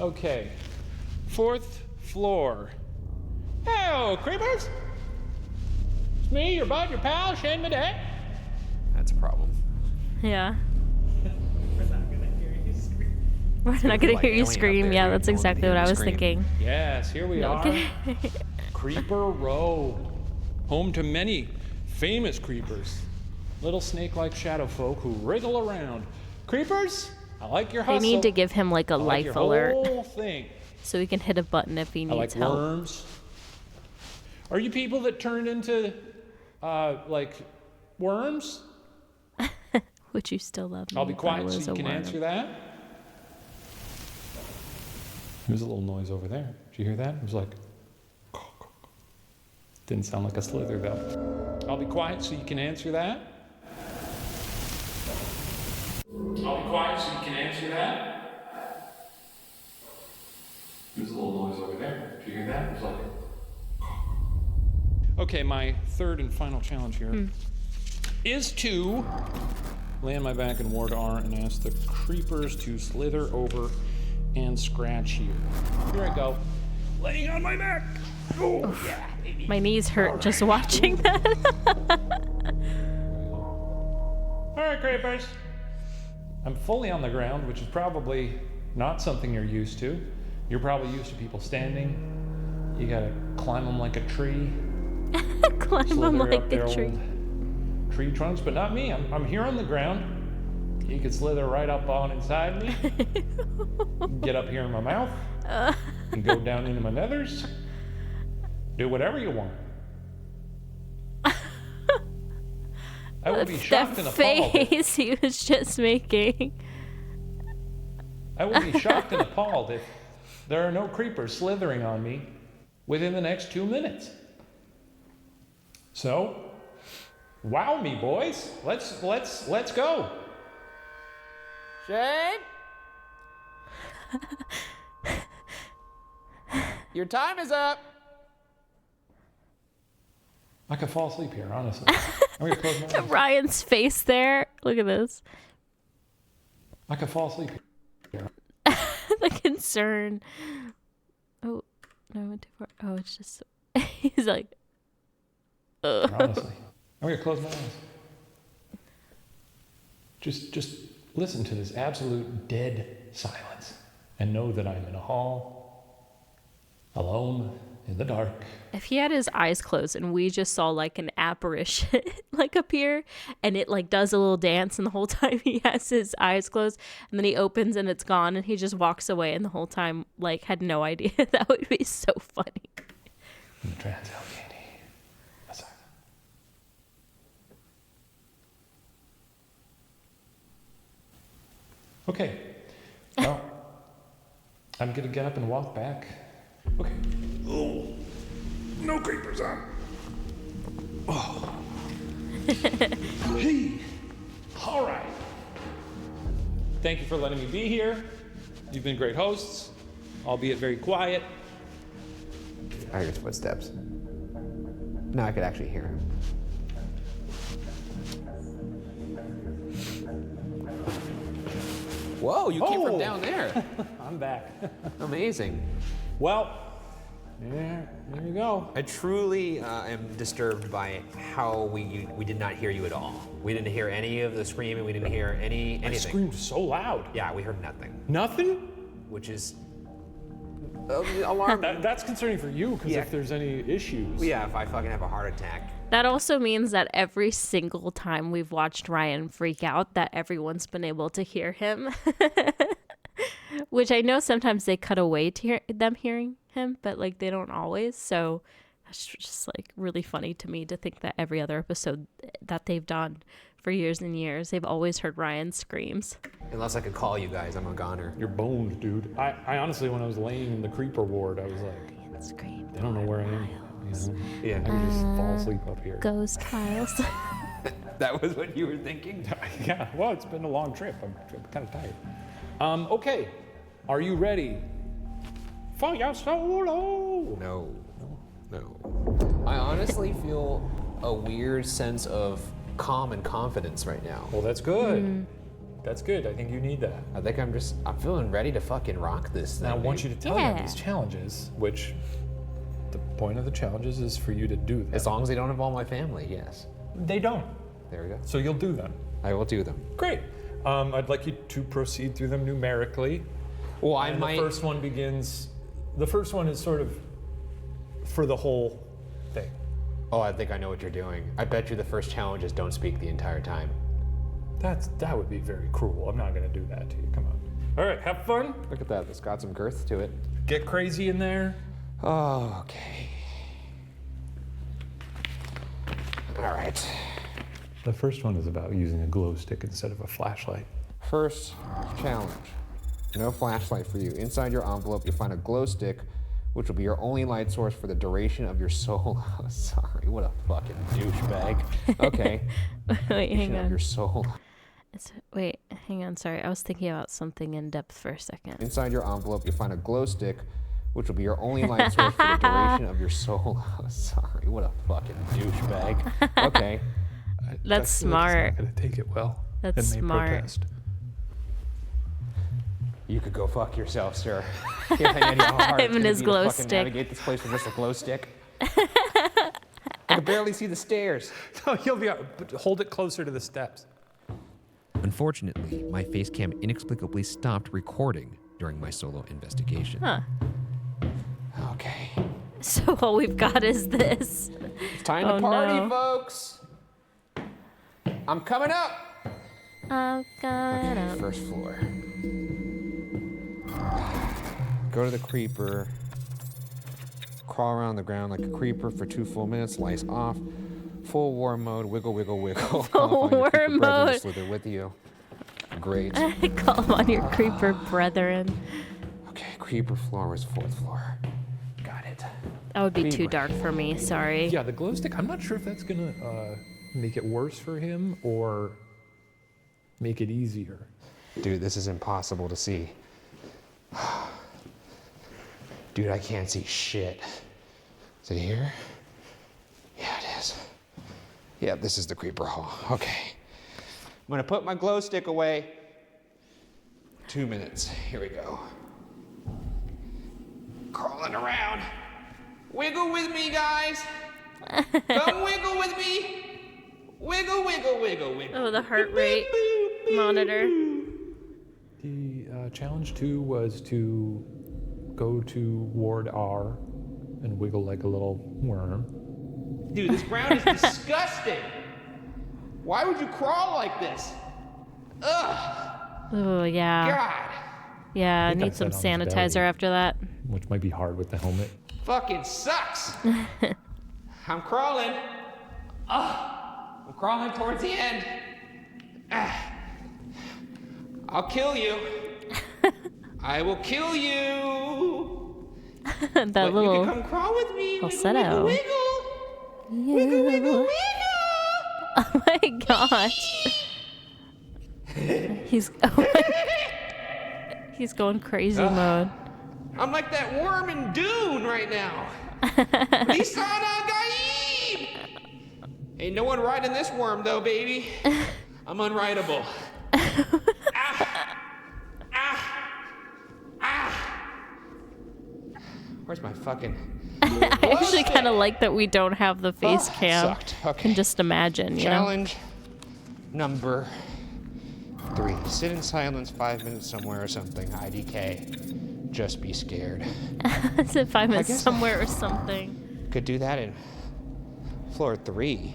Okay. 4th floor. Hey, creepers! It's me, your bud, your pal, Shane Madej. That's a problem. Yeah. We're not gonna hear you scream. We're not gonna hear you scream. Yeah, that's exactly what I was thinking. Yes, here we are. Creeper Row. Home to many famous creepers. Little snake-like shadow folk who wriggle around. Creepers, I like your hustle. They need to give him like a like life your alert. Whole thing. So he can hit a button if he needs I like help. worms. Are you people that turned into, like, worms? Would you still love me? I'll be if I quiet was so you a can worm? answer that. There's a little noise over there. Did you hear that? It was like... Didn't sound like a slither, though. I'll be quiet so you can answer that. I'll be quiet so you can answer that. There's a little noise over there. Did you hear that? It was like... Okay, my third and final challenge here is to lay on my back in Ward R and ask the creepers to slither over and scratch here. Here I go. Laying on my back. Oh, yeah. My knees hurt just watching that. All right, creepers. I'm fully on the ground, which is probably not something you're used to. You're probably used to people standing. You gotta climb them like a tree. Climb them like a tree. Tree trunks, but not me. I'm here on the ground. You could slither right up on inside me. Get up here in my mouth. And go down into my nethers. Do whatever you want. I would be shocked and appalled. That face he was just making. I would be shocked and appalled if there are no creepers slithering on me within the next 2 minutes. So, wow me, boys. Let's go. Shane? Your time is up. I could fall asleep here, honestly. I'm gonna close my eyes. Ryan's face there. Look at this. I could fall asleep here. The concern. Oh, no, I went too far. Oh, it's just. He's like. Honestly, I'm gonna close my eyes. Just listen to this absolute dead silence, and know that I'm in a hall, alone, in the dark. If he had his eyes closed and we just saw like an apparition like appear and it like does a little dance and the whole time he has his eyes closed and then he opens and it's gone and he just walks away and the whole time like had no idea, that would be so funny. In the Trans-Allegheny Asylum. Okay. Well, I'm gonna get up and walk back. Okay. Oh, no creepers on. Oh. Hey. All right. Thank you for letting me be here. You've been great hosts, albeit very quiet. I hear his footsteps. Now I could actually hear him. Whoa, you came from down there. I'm back. Amazing. Well, there you go. I truly am disturbed by how we did not hear you at all. We didn't hear any of the screaming. We didn't hear anything. I screamed so loud. Yeah, we heard nothing. Nothing? Which is alarming. That's concerning for you, because if there's any issues. Yeah, if I fucking have a heart attack. That also means that every single time we've watched Ryan freak out, that everyone's been able to hear him. Which I know sometimes they cut away to them hearing him, but like they don't always. So that's just like really funny to me to think that every other episode that they've done for years and years, they've always heard Ryan's screams. Unless I could call you guys, I'm a goner. You're boned, dude. I honestly, when I was laying in the creeper ward, I was like, they don't know where I am. You know? Yeah. I could just fall asleep up here. Ghost files. That was what you were thinking? Yeah, well, it's been a long trip. I'm kind of tired. Okay, are you ready? For your solo? No. I honestly feel a weird sense of calm and confidence right now. Well, that's good. That's good. I think you need that. I think I'm feeling ready to fucking rock this thing. Now, I want you to tell them these challenges, which the point of the challenges is for you to do them. As long as they don't involve my family, yes. They don't. There we go. So you'll do them. I will do them. Great. I'd like you to proceed through them numerically. Well, The first one begins. The first one is sort of for the whole thing. Oh, I think I know what you're doing. I bet you the first challenge is don't speak the entire time. That would be very cruel. I'm not going to do that to you. Come on. All right, have fun. Look at that. It's got some girth to it. Get crazy in there. Oh, okay. All right. The first one is about using a glow stick instead of a flashlight. First challenge. No flashlight for you. Inside your envelope, you'll find a glow stick, which will be your only light source for the duration of your soul. Oh, sorry, what a fucking douchebag. Okay. Wait, hang on. Your soul. Wait, hang on. Sorry, I was thinking about something in depth for a second. Inside your envelope, you'll find a glow stick, which will be your only light source for the duration of your soul. Oh, sorry, what a fucking douchebag. Okay. That's smart. Not going to take it well. That's and may smart. Protest. You could go fuck yourself, sir. You have any idea how hard Him it's and gonna his be glow to fucking stick. navigate this place with just a glow stick? I can barely see the stairs. No, you'll be out. But hold it closer to the steps. Unfortunately, my face cam inexplicably stopped recording during my solo investigation. Huh. Okay. So all we've got is this. It's time to party, folks. I'm coming up. Okay, first floor. Go to the creeper. Crawl around the ground like a creeper for 2 full minutes. Lights off. Full war mode. Wiggle, wiggle, wiggle. Full war mode. Slither with you. Great. Call him on your creeper brethren. Okay, creeper floor was 4th floor. Got it. That would be too dark for me. Sorry. Yeah, the glow stick. I'm not sure if that's gonna make it worse for him or make it easier. Dude, this is impossible to see. Dude, I can't see shit. Is it here? Yeah, it is. Yeah, this is the creeper hall. Okay. I'm gonna put my glow stick away. 2 minutes. Here we go. Crawling around. Wiggle with me, guys. Come wiggle with me. Wiggle, wiggle, wiggle, wiggle. Oh, the heart rate monitor. The challenge 2 was to go to Ward R and wiggle like a little worm. Dude, this ground is disgusting. Why would you crawl like this? Ugh. Oh, yeah. God. Yeah, I think I need some said on his sanitizer belly. after that. Which might be hard with the helmet. Fucking sucks. I'm crawling. I'm crawling towards the end. I'll kill you. I will kill you. That but little you can come crawl with me. falsetto. Wiggle, wiggle, wiggle, wiggle, wiggle. Oh my gosh. He's going crazy mode. I'm like that worm in Dune right now. Lisana Gaib! Ain't no one riding this worm though, baby. I'm unrideable. Where's my fucking... I actually kind of like that we don't have the face cam. Sucked. Okay. Can just imagine, you know? Challenge number 3. Sit in silence 5 minutes somewhere or something. IDK. Just be scared. Sit 5 minutes somewhere or something. Could do that in floor 3.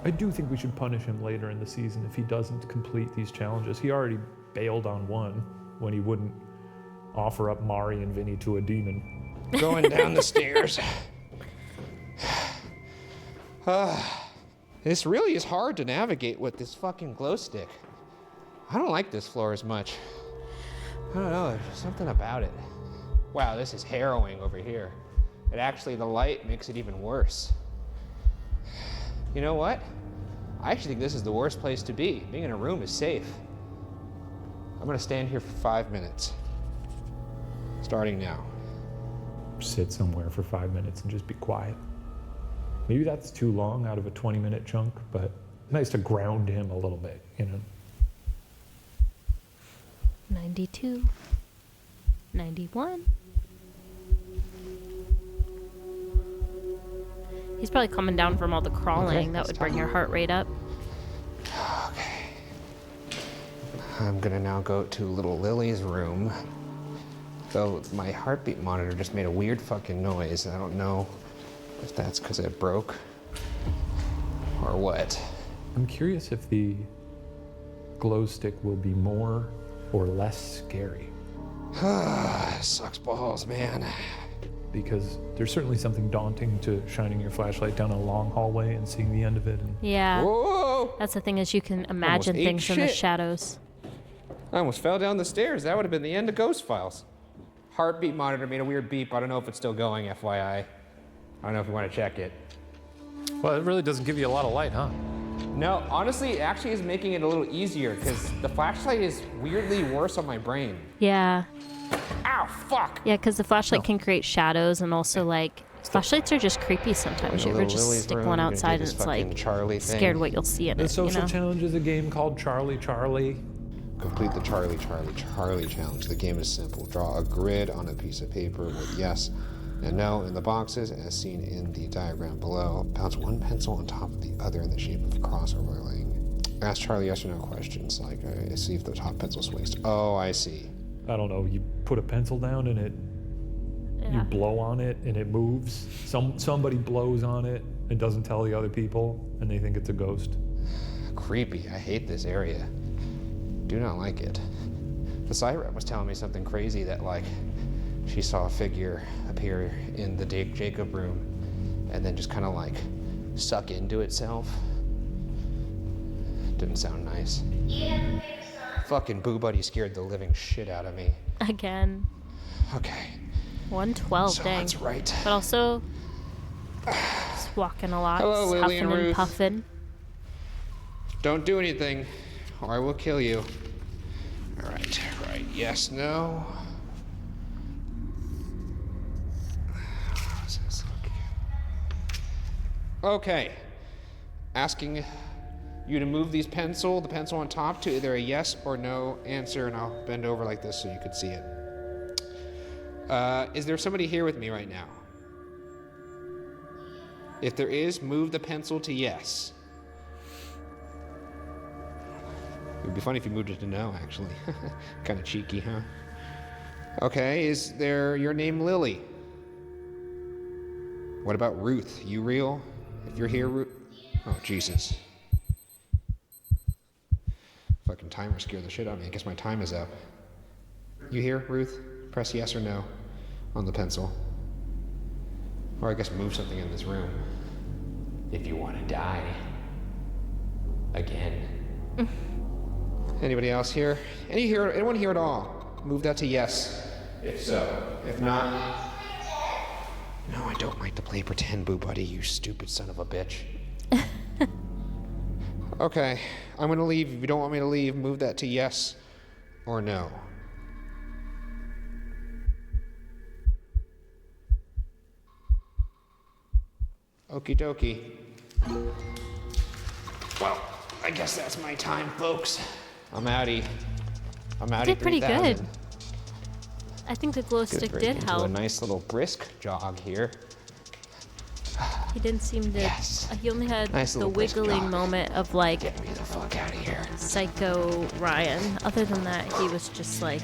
I do think we should punish him later in the season if he doesn't complete these challenges. He already bailed on one when he wouldn't offer up Mari and Vinny to a demon. Going down the stairs. This really is hard to navigate with this fucking glow stick. I don't like this floor as much. I don't know, there's something about it. Wow, this is harrowing over here. It actually, the light makes it even worse. You know what? I actually think this is the worst place to be. Being in a room is safe. I'm gonna stand here for 5 minutes. Starting now. Sit somewhere for 5 minutes and just be quiet. Maybe that's too long out of a 20-minute chunk, but nice to ground him a little bit, you know? 92. 91. He's probably coming down from all the crawling. Okay, That would bring your heart rate up. Okay. I'm gonna now go to little Lily's room. Though my heartbeat monitor just made a weird fucking noise. I don't know if that's because it broke or what. I'm curious if the glow stick will be more or less scary. Sucks balls, man. Because there's certainly something daunting to shining your flashlight down a long hallway and seeing the end of it. And Yeah. Whoa! That's the thing is you can imagine Almost ate things in the shit. shadows. I almost fell down the stairs. That would have been the end of Ghost Files. Heartbeat monitor made a weird beep. I don't know if it's still going, FYI. I don't know if you want to check it. Well, it really doesn't give you a lot of light, huh? No, honestly, it actually is making it a little easier because the flashlight is weirdly worse on my brain. Yeah. Ow, fuck! Yeah, because the flashlight can create shadows and also like flashlights are just creepy sometimes. You ever Little just Lily's stick room, one gonna do outside and this it's fucking like Charlie thing. scared what you'll see in The it. social you know? challenge is a game called Charlie Charlie. Complete the Charlie challenge. The game is simple. Draw a grid on a piece of paper with yes and no in the boxes as seen in the diagram below. Bounce one pencil on top of the other in the shape of a cross overlaying. Ask Charlie yes or no questions, like see if the top pencil swings. Oh, I see. I don't know, you put a pencil down and you blow on it and it moves. Somebody blows on it and doesn't tell the other people and they think it's a ghost. Creepy. I hate this area. Do not like it. The siren was telling me something crazy that like she saw a figure appear in the Jacob room and then just kind of like suck into itself. Didn't sound nice. Fucking Boo Buddy scared the living shit out of me. Again. Okay. 112, So dang. that's right. But also just walking a lot, Hello, just Lily huffing and and Ruth. puffing. Don't do anything or I will kill you. All right. Yes, no. How's this look? Okay. Asking you to move the pencil on top to either a yes or no answer, and I'll bend over like this so you could see it. Is there somebody here with me right now? If there is, move the pencil to yes. It would be funny if you moved it to no, actually. Kind of cheeky, huh? Okay, is there your name Lily? What about Ruth? You real? If you're here, Ruth. Oh, Jesus. Fucking timer scared the shit out of me. I guess my time is up. You here, Ruth? Press yes or no on the pencil. Or I guess move something in this room. If you want to die. Again. Anybody else here? Anyone here at all? Move that to yes. If so. If not... No, I don't like to play pretend, Boo Buddy, you stupid son of a bitch. Okay, I'm gonna leave. If you don't want me to leave, move that to yes or no. Okie dokie. Well, I guess that's my time, folks. I'm outie. Did pretty good. I think the glow stick did help. A nice little brisk jog here. He didn't seem to. He only had the wiggling moment of like. Get me the fuck out of here. Psycho Ryan. Other than that, he was just like.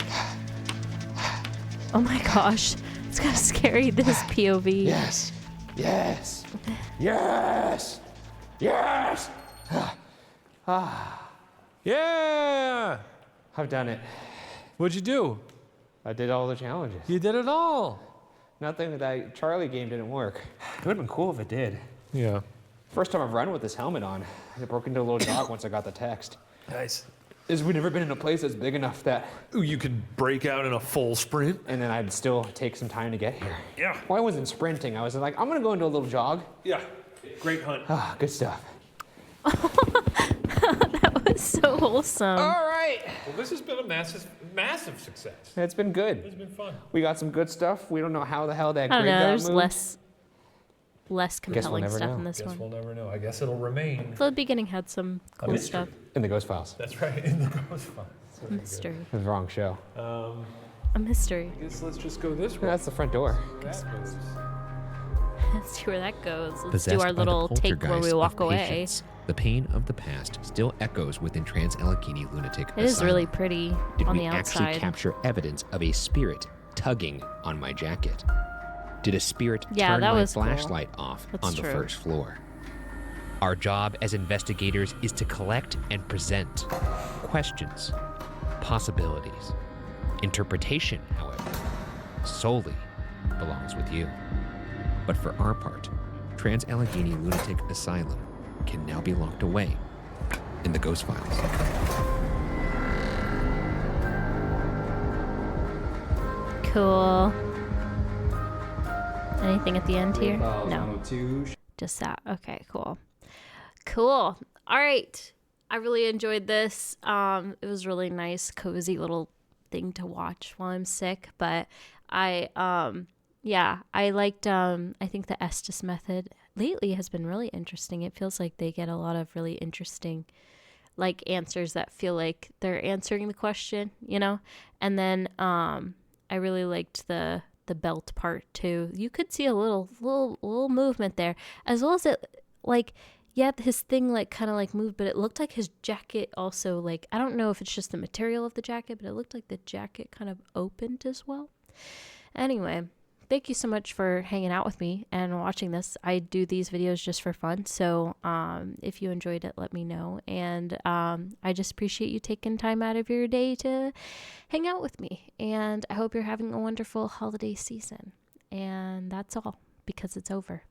Oh my gosh, it's kind of scary. This POV. Yes. Yes. Yes. Yes. Yeah. I've done it. What'd you do? I did all the challenges. You did it all. Nothing that Charlie game didn't work. It would have been cool if it did. Yeah. First time I've run with this helmet on. I broke into a little jog once I got the text. Nice. We've never been in a place that's big enough that you could break out in a full sprint. And then I'd still take some time to get here. Yeah. Well, I wasn't sprinting. I was like, I'm gonna go into a little jog. Yeah. Great hunt. Ah, good stuff. That was so wholesome. All right. Well, this has been a massive success. It's been good. It's been fun. We got some good stuff. We don't know how the hell that I don't grid know. got There's moved. less compelling stuff know. in this Guess one. we'll never know. I guess it'll remain The beginning had some cool stuff. In the Ghost Files. That's right. In the Ghost Files. Mystery. It was the wrong show. A mystery. I guess let's just go this way. That's the front door. Let's see where that goes. Let's Possessed do our by the little take where we poltergeist walk of away. patience, the pain of the past still echoes within Trans-Allegheny Lunatic It is Asylum. really pretty Did on we the actually outside. capture evidence of a spirit tugging on my jacket? Did a spirit Yeah, turn that my was cool. flashlight off That's on the true. first floor? Our job as investigators is to collect and present questions, possibilities. Interpretation, however, solely belongs with you. But for our part, Trans-Allegheny Lunatic Asylum can now be locked away in the Ghost Files. Cool. Anything at the end here? No. 102. Just that. Okay, cool. Cool. All right. I really enjoyed this. It was really nice, cozy little thing to watch while I'm sick. But I liked, I think the Estes method lately has been really interesting. It feels like they get a lot of really interesting, like, answers that feel like they're answering the question, you know? And then, I really liked the belt part too. You could see a little movement there, as well as it, like, yeah, his thing like kind of like moved, but it looked like his jacket also, like, I don't know if it's just the material of the jacket, but it looked like the jacket kind of opened as well. Anyway, thank you so much for hanging out with me and watching this. I do these videos just for fun, so if you enjoyed it, let me know. And I just appreciate you taking time out of your day to hang out with me. And I hope you're having a wonderful holiday season. And that's all, because it's over.